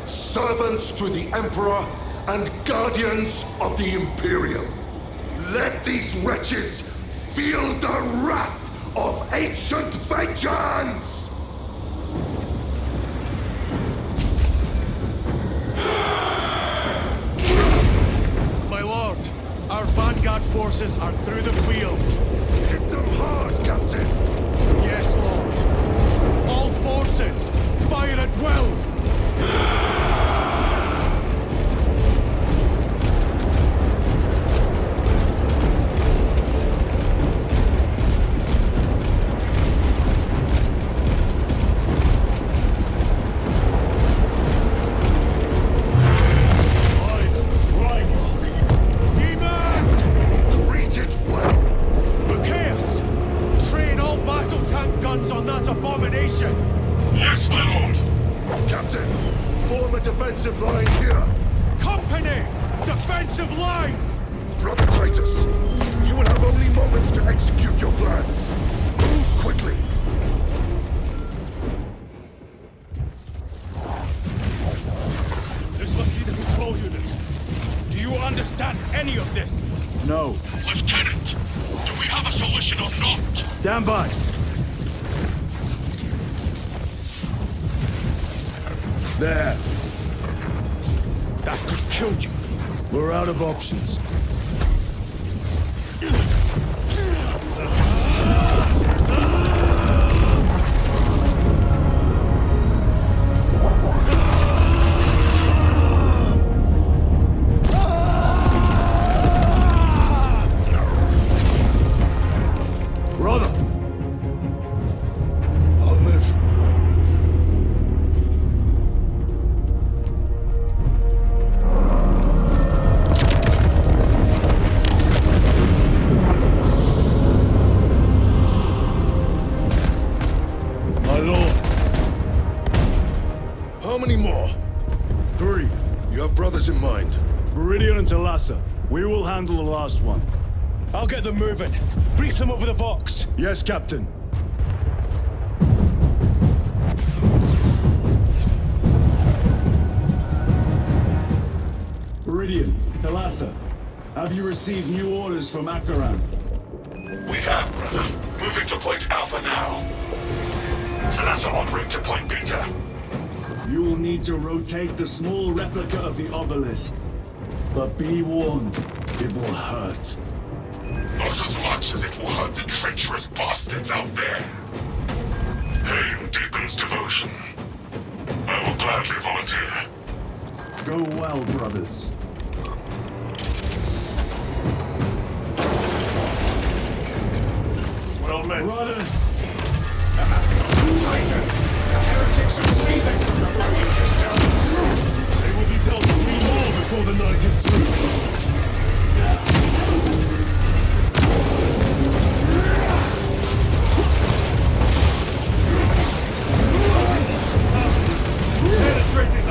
servants to the Emperor and guardians of the Imperium. Let these wretches feel the wrath of ancient vengeance! My lord, our vanguard forces are through the field. Hit them hard, Captain! Yes, Lord. All forces, fire at will! Greet it well! Macias! Train all battle tank guns on that abomination! Yes, my lord! Captain, form a defensive line here! Company! Defensive line! Brother Titus, you will have only moments to execute your plans. Move quickly! This must be the control unit. Do you understand any of this? No. Lieutenant, do we have a solution or not? Stand by. There. That could kill you. We're out of options. Brother! I'll live. My lord. How many more? 3. You have brothers in mind. Viridian and Talassa. We will handle the last one. I'll get them moving. Brief them over the Vox. Yes, Captain. Viridian, Talassa, have you received new orders from Akaran? We have, brother. Moving to point Alpha now. Talassa en route to point Beta. You will need to rotate the small replica of the obelisk. But be warned, it will hurt. Not as much as it will hurt the treacherous bastards out there. Pain deepens devotion. I will gladly volunteer. Go well, brothers. Well met. Brothers! Titans! The heretics are seething from the bloody system! They will be dealt 3 more before the night is through. Penetrating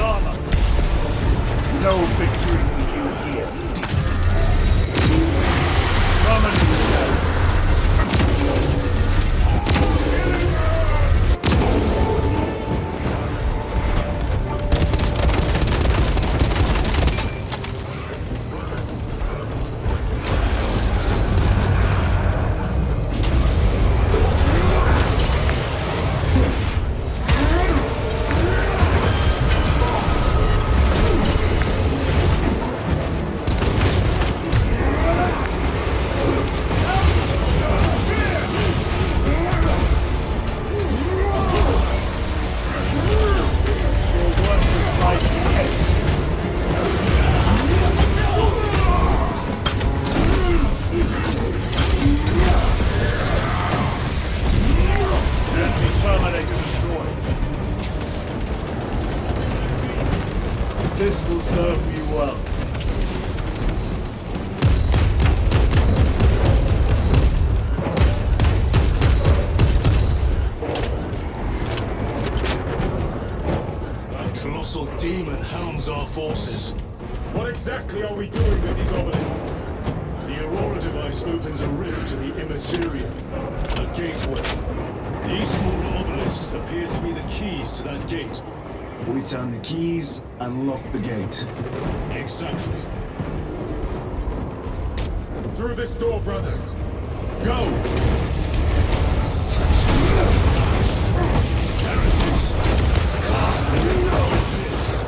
This will serve me well. That colossal demon hounds our forces. What exactly are we doing with these obelisks? The Aurora device opens a rift to the immaterial, a gateway. These smaller obelisks appear to be the keys to that gate. We turn the keys and lock the gate. Exactly. Through this door, brothers. Go! Heretics! Cast them into the abyss!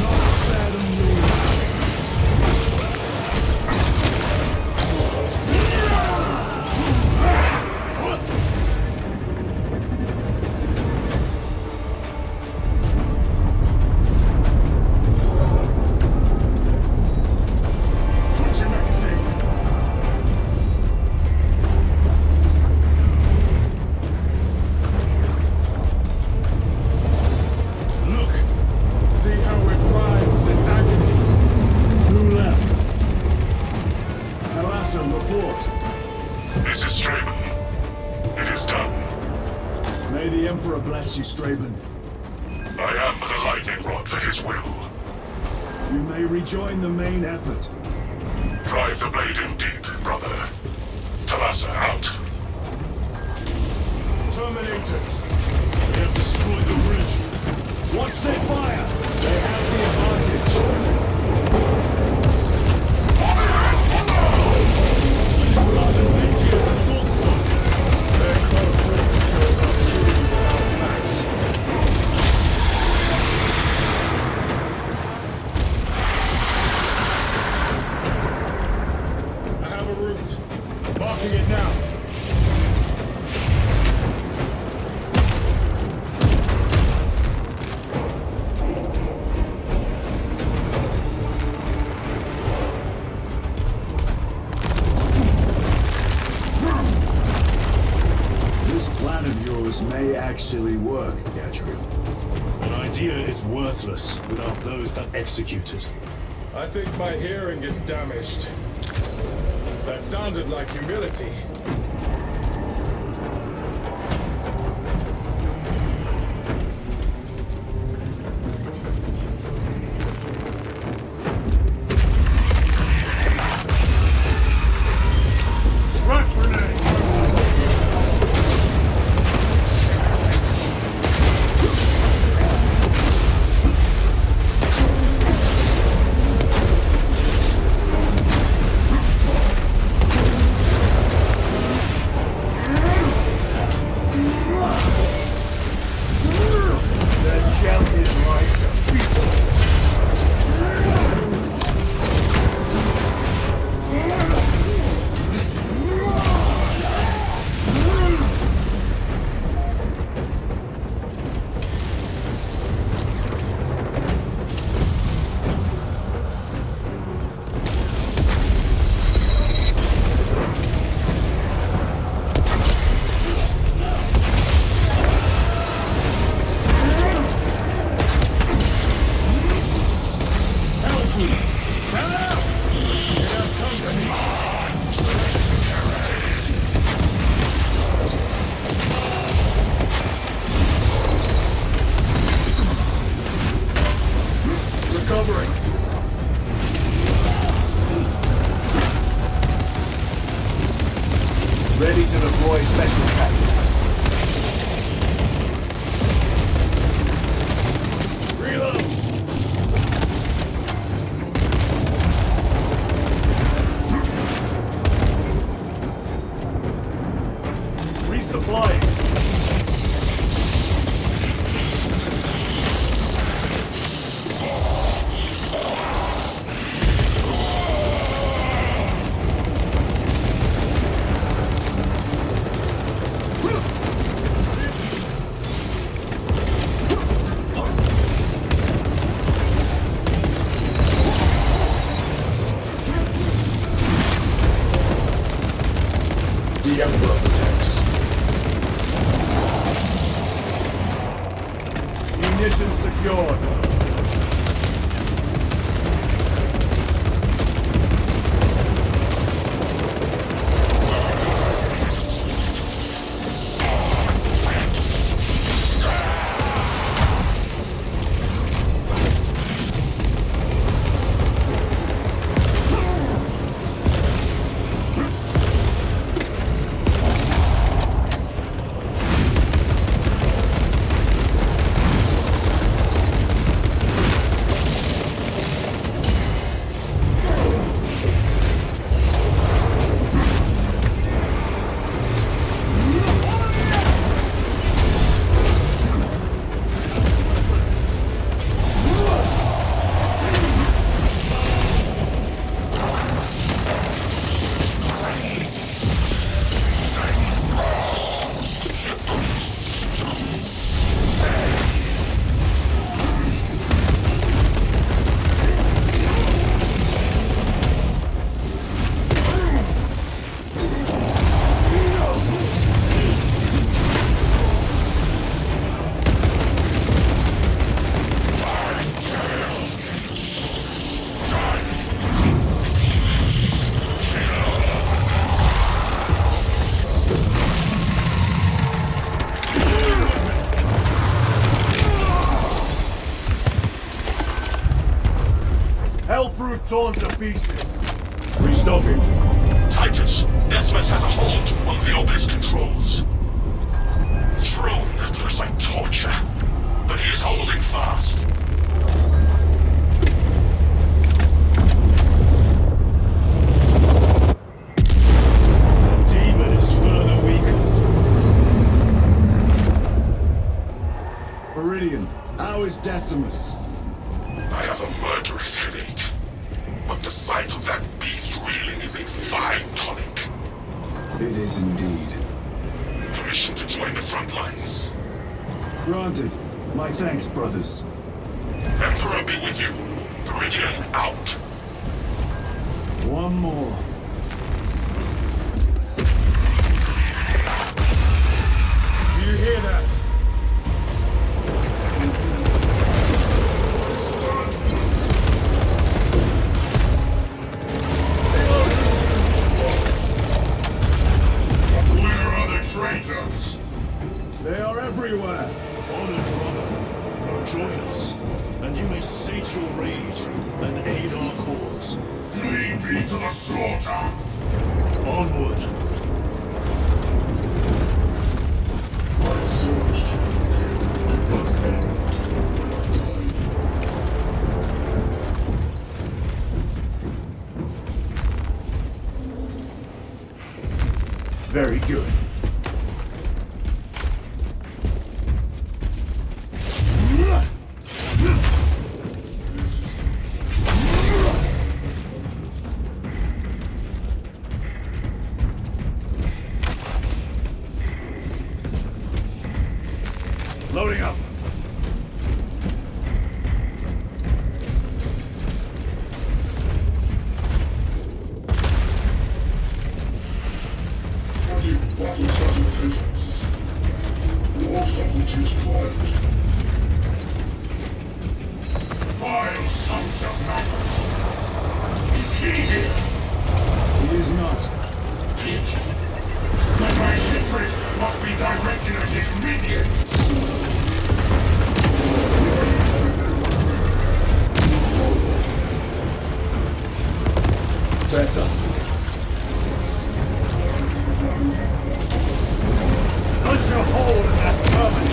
Not spare them, Lord. Switching magazine! Look! See how it writhes in agony. Who left? Kalasa, report. This is Straben. It is done. May the Emperor bless you, Straben. I am but a lightning rod for his will. You may rejoin the main effort. Drive the blade in deep, brother. Talassa out. Terminators. We have destroyed the bridge. Watch their fire! They have the advantage. Sergeant Natier's assault squad. Their close quarters skills are truly without match. I have a route. Marking it now. This plan of yours may actually work, Gadriel. An idea is worthless without those that execute it. I think my hearing is damaged. That sounded like humility. Front grenade! The champion lies defeated. Recovering. Ready to deploy special tactics. Reload. Resupplying. The Emperor protects. Munitions secured. torn to pieces. Restocking. Titus, Decimus has a hold on the obelisk controls. Throne looks like torture, but he is holding fast. The demon is further weakened. Meridian, how is Decimus? I have a murderous headache, but the sight of that beast reeling is a fine tonic. It is indeed. Permission to join the front lines. Granted. My thanks, brothers. Emperor be with you. Meridian out. One more. Do you hear that? Where are the traitors? They are everywhere. Honored brother, now join us, and you may sate your rage and aid our cause. Lead me to the slaughter. Onward. My sword but end. Very good. Loading up. Battle specifications. All subtleties tried. Vile sons of Magnus. Is he here? He is not. Pete. Then my hatred must be directed at his minions. Better. Punch a hole in that terminal.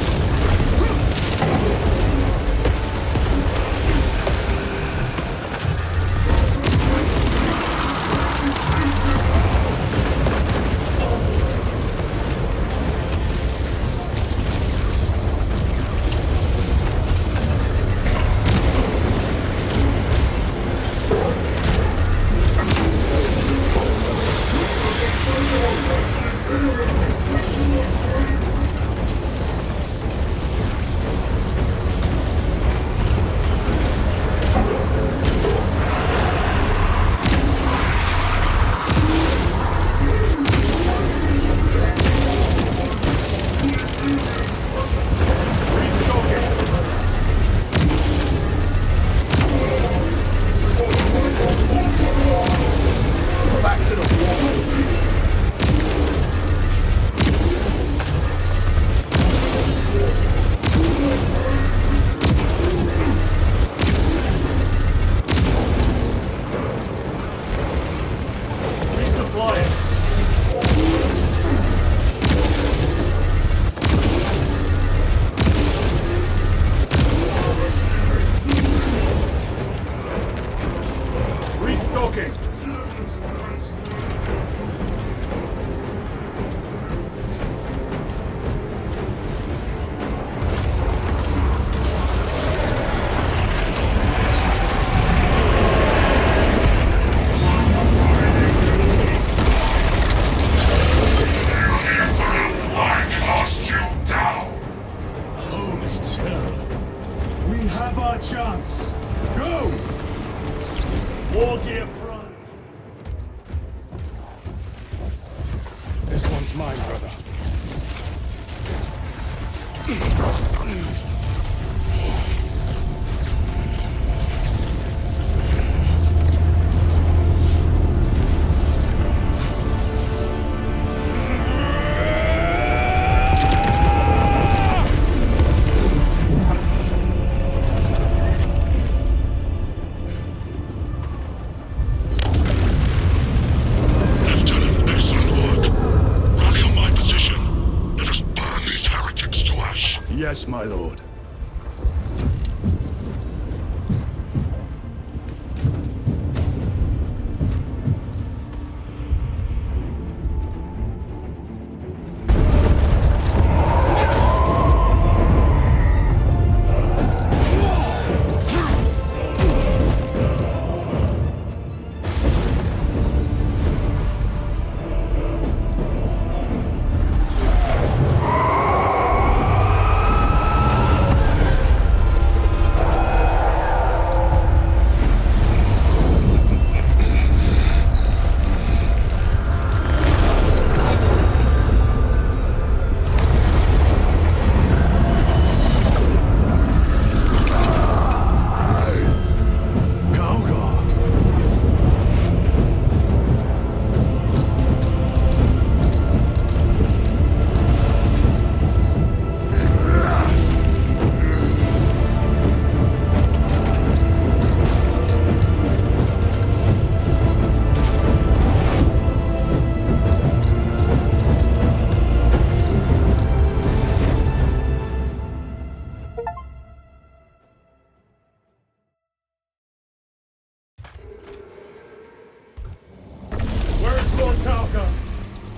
my lord.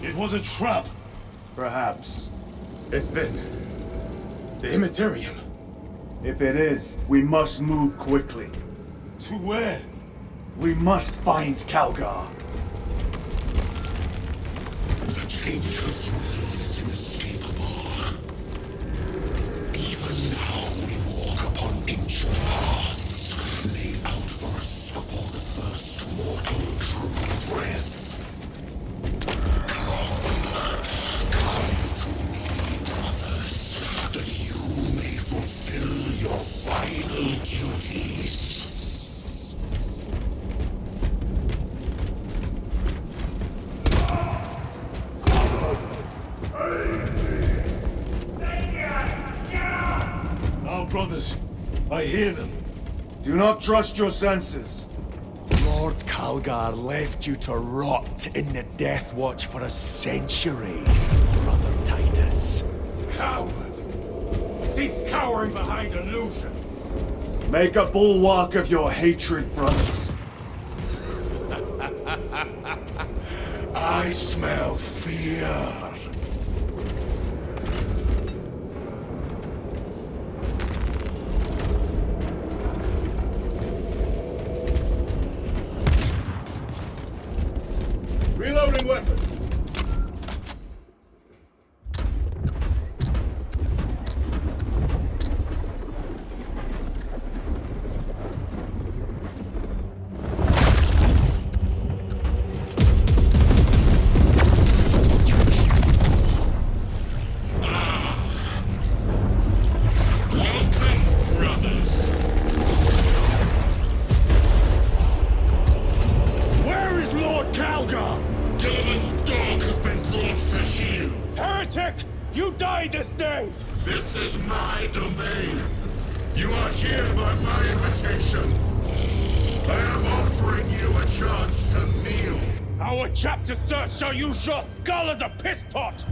It was a trap. Perhaps. Is this the Immaterium? If it is, we must move quickly. To where? We must find Calgar. The Changer's will is inescapable. Even now we walk upon ancient paths laid out for us before the first mortal true breath. Come to me, brothers, that you may fulfill your final duties. Our brothers, I hear them. Do not trust your senses. Lord Calgar left you to rot in the Death Watch for a century, Brother Titus. Coward! Cease cowering behind illusions! Make a bulwark of your hatred, brothers. I smell fear. Reloading weapon! You died this day! This is my domain. You are here by my invitation. I am offering you a chance to kneel. Our chapter, sir, shall use your skull as a piss pot!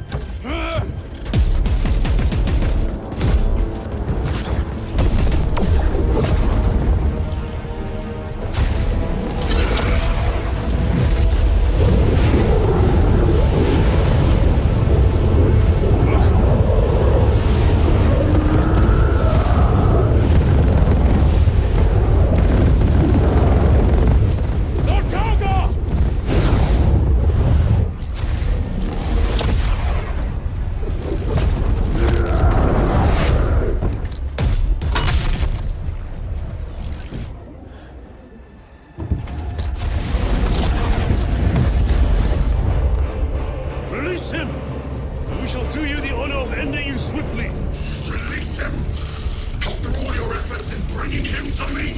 Release him! And we shall do you the honor of ending you swiftly. Release him! After all your efforts in bringing him to me!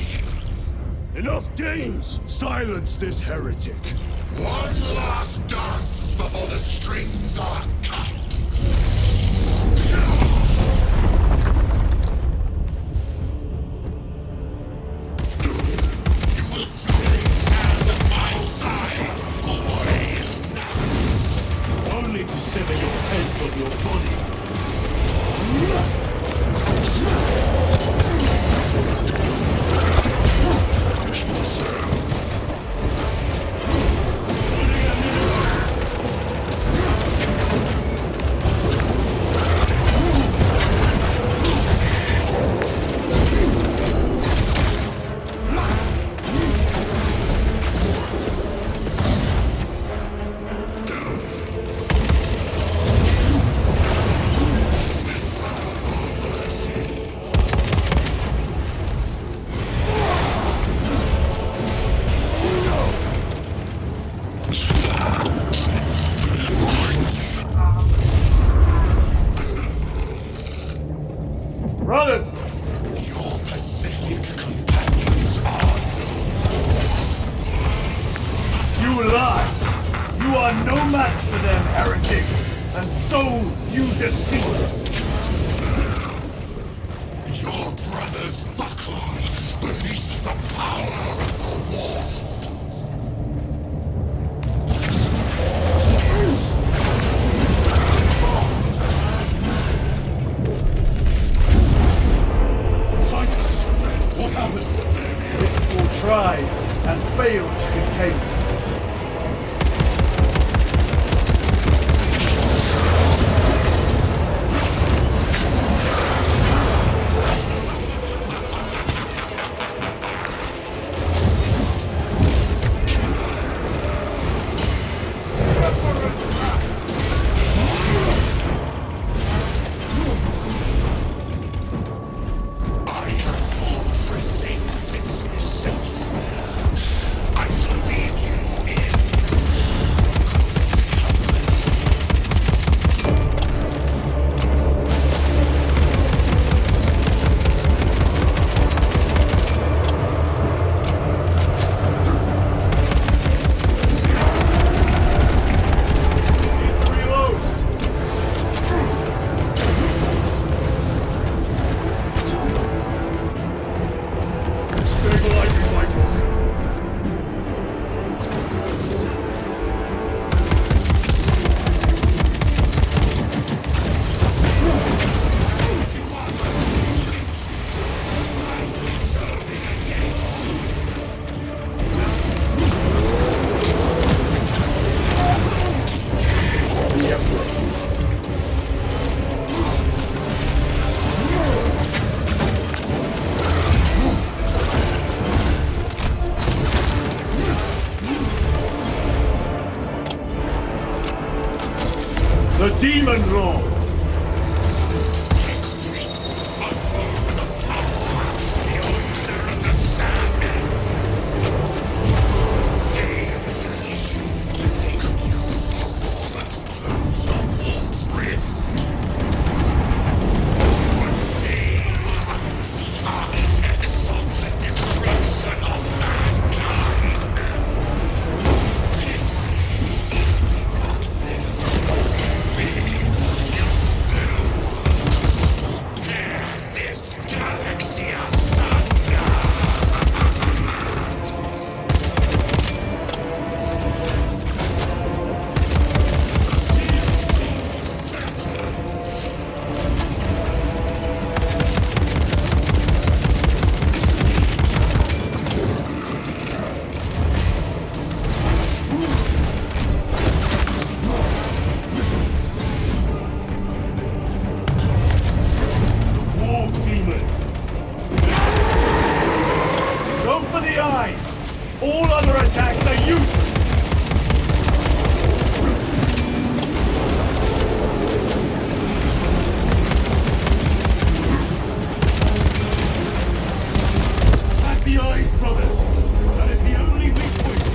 Enough games! Silence this heretic! One last dance before the strings are cut! You will surely stand at my side, boy! Only to sever your head from your body. Brothers! Your pathetic companions are You lie! You are no match for them, heretic! And so you deceive! Your brothers buckle beneath the power of the war. Titus, what happened? This will tried and failed to contain it. The Demon Lord! All other attacks are useless! Attack the eyes, brothers! That is the only weak point!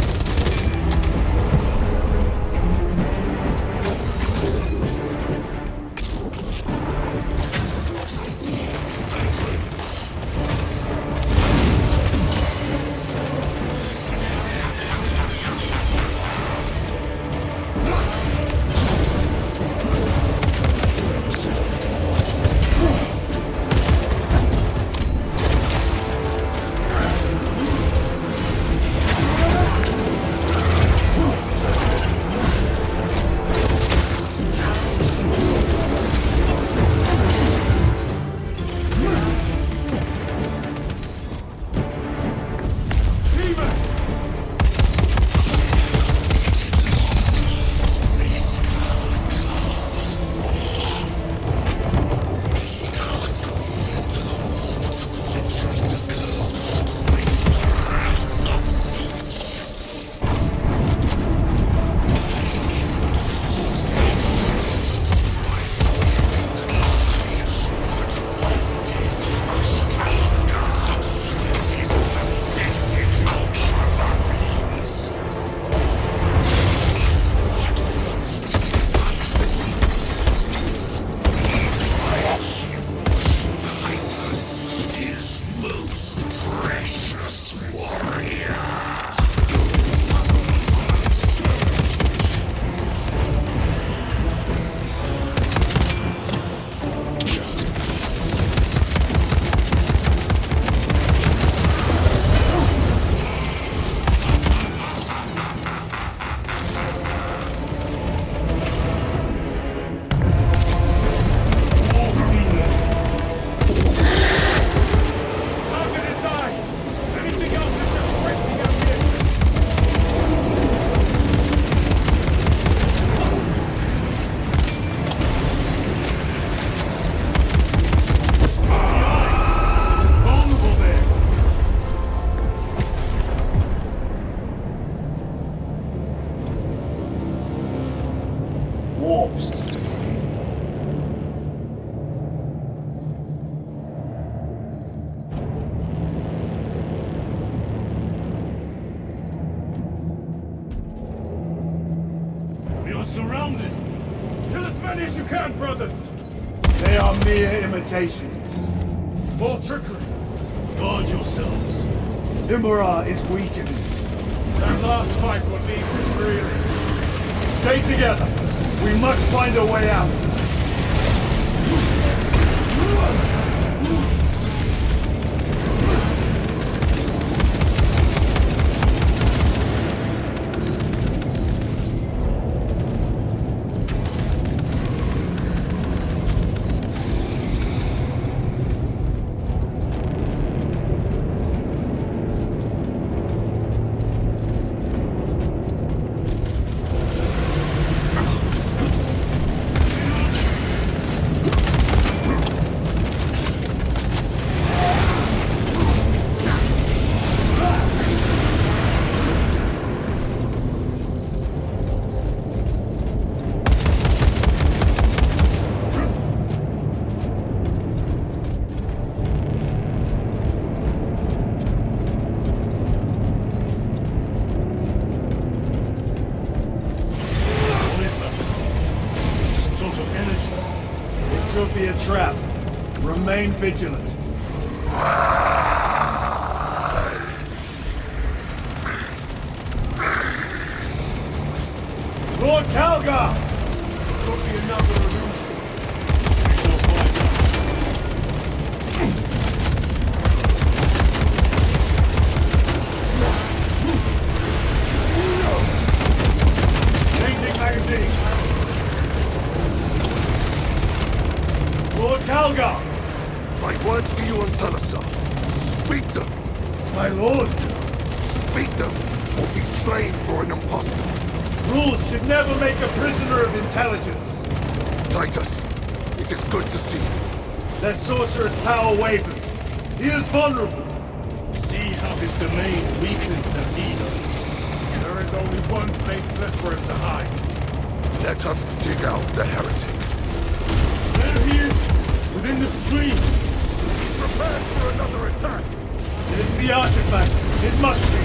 limitations. More trickery. Guard yourselves. Imura is weakening. That last fight will leave him reeling. Stay together. We must find a way out. Could be a trap. Remain vigilant. Lord Calgar! Could be another illusion. We shall find out. Changing magazine. Lord Calgar! My words to you on Talasar. Speak them. My lord! Speak them, or be slain for an impostor. Rules should never make a prisoner of intelligence. Titus, it is good to see you. Their sorcerer's power wavers. He is vulnerable. See how his domain weakens as he does. There is only one place left for him to hide. Let us dig out the heretic. There he is! Within the stream! He prepares for another attack! It's the artifact. It must be.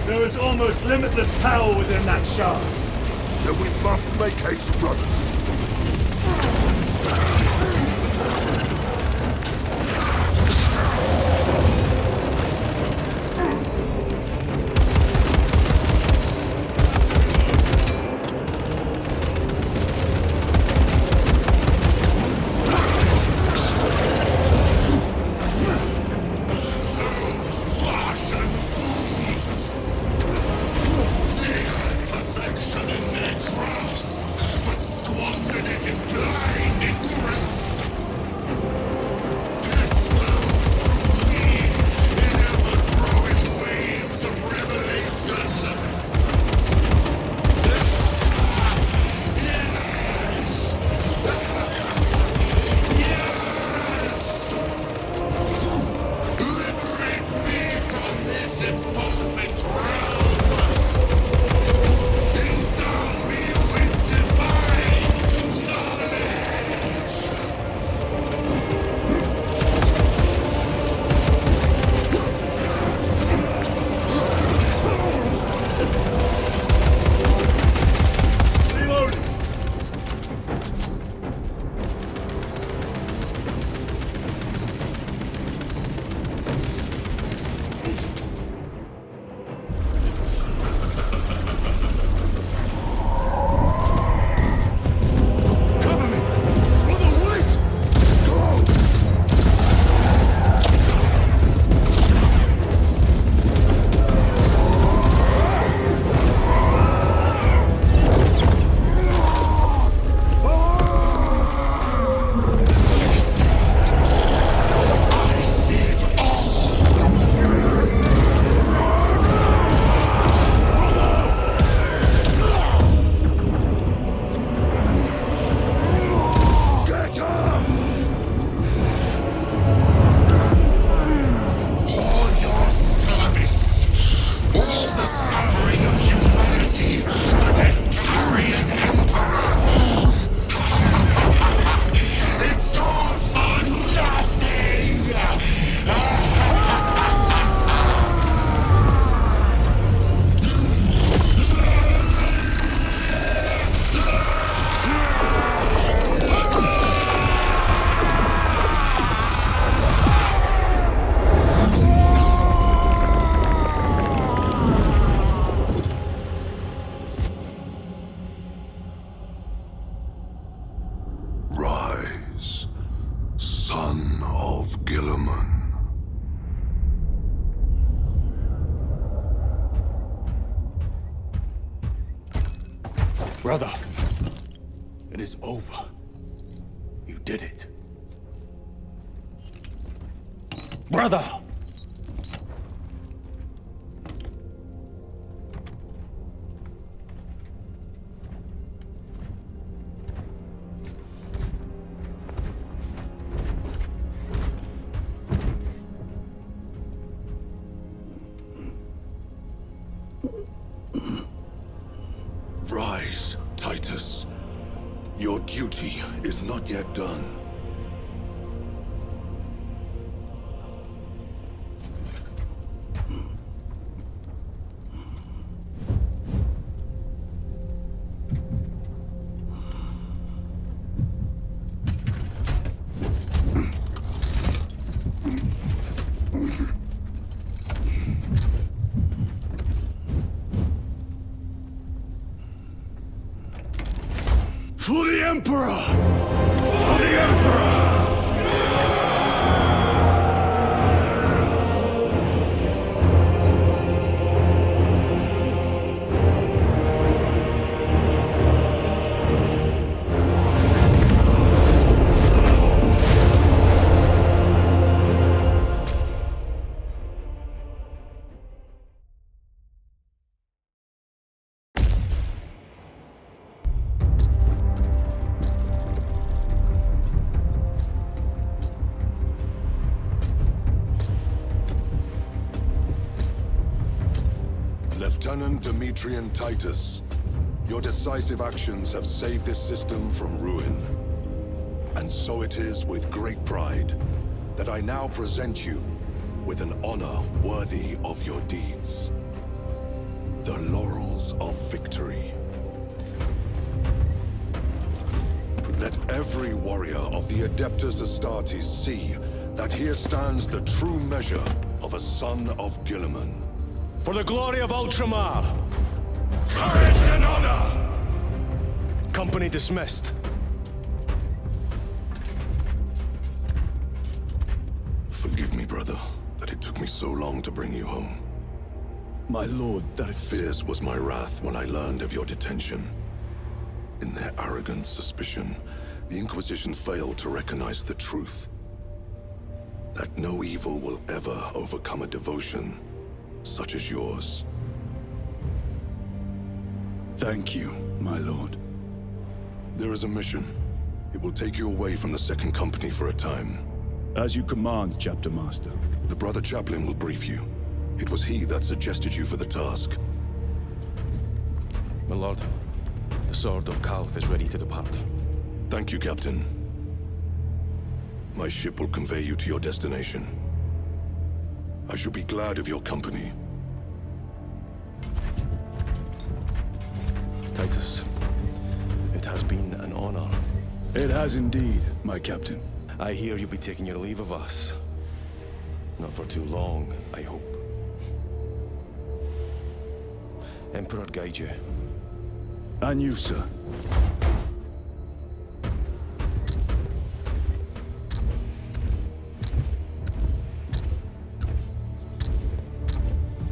There is almost limitless power within that shard. Then we must make haste, brothers. Perfection in their grasp, but squander Guilliman. Brother, it is over. You did it. Brother! Rise, Titus. Your duty is not yet done. For the Emperor! For the Emperor! Lieutenant Demetrian Titus, your decisive actions have saved this system from ruin. And so it is with great pride that I now present you with an honor worthy of your deeds. The Laurels of Victory. Let every warrior of the Adeptus Astartes see that here stands the true measure of a son of Guilliman. For the glory of Ultramar! Courage and honor! Company dismissed. Forgive me, brother, that it took me so long to bring you home. My lord, that is... Fierce was my wrath when I learned of your detention. In their arrogant suspicion, the Inquisition failed to recognize the truth. That no evil will ever overcome a devotion such as yours. Thank you, my lord. There is a mission. It will take you away from the Second Company for a time. As you command, Chapter Master. The Brother Chaplain will brief you. It was he that suggested you for the task. My lord, the Sword of Kauth is ready to depart. Thank you, Captain. My ship will convey you to your destination. I shall be glad of your company. Titus, it has been an honor. It has indeed, my captain. I hear you'll be taking your leave of us. Not for too long, I hope. Emperor guide you. And you, sir.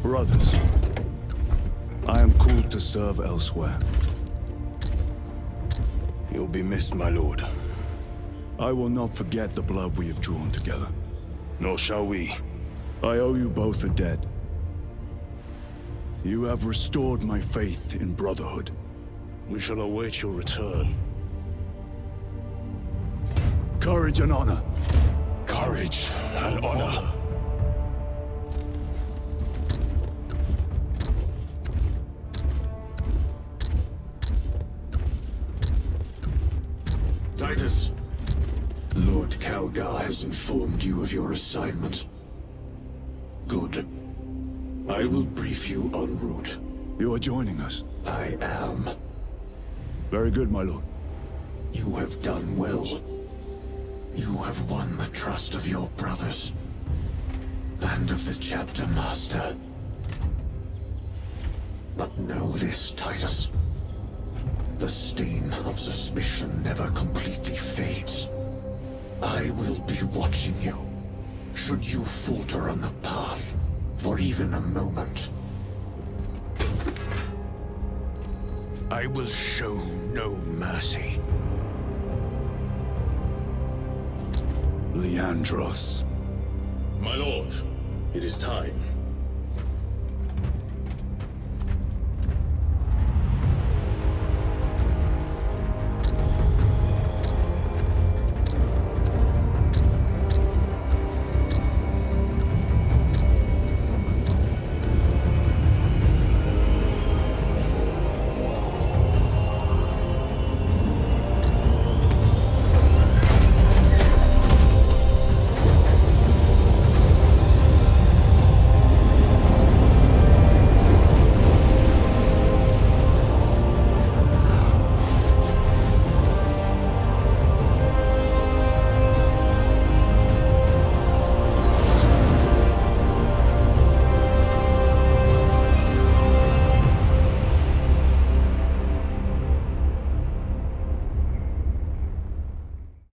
Brothers, I am called to serve elsewhere. You'll be missed, my lord. I will not forget the blood we have drawn together. Nor shall we. I owe you both a debt. You have restored my faith in brotherhood. We shall await your return. Courage and honor. Courage and honor. Titus. Lord Calgar has informed you of your assignment. Good. I will brief you en route. You are joining us? I am. Very good, my lord. You have done well. You have won the trust of your brothers. And of the Chapter Master. But know this, Titus. The stain of suspicion never completely fades. I will be watching you. should you falter on the path for even a moment. I will show no mercy. Leandros. My lord, it is time.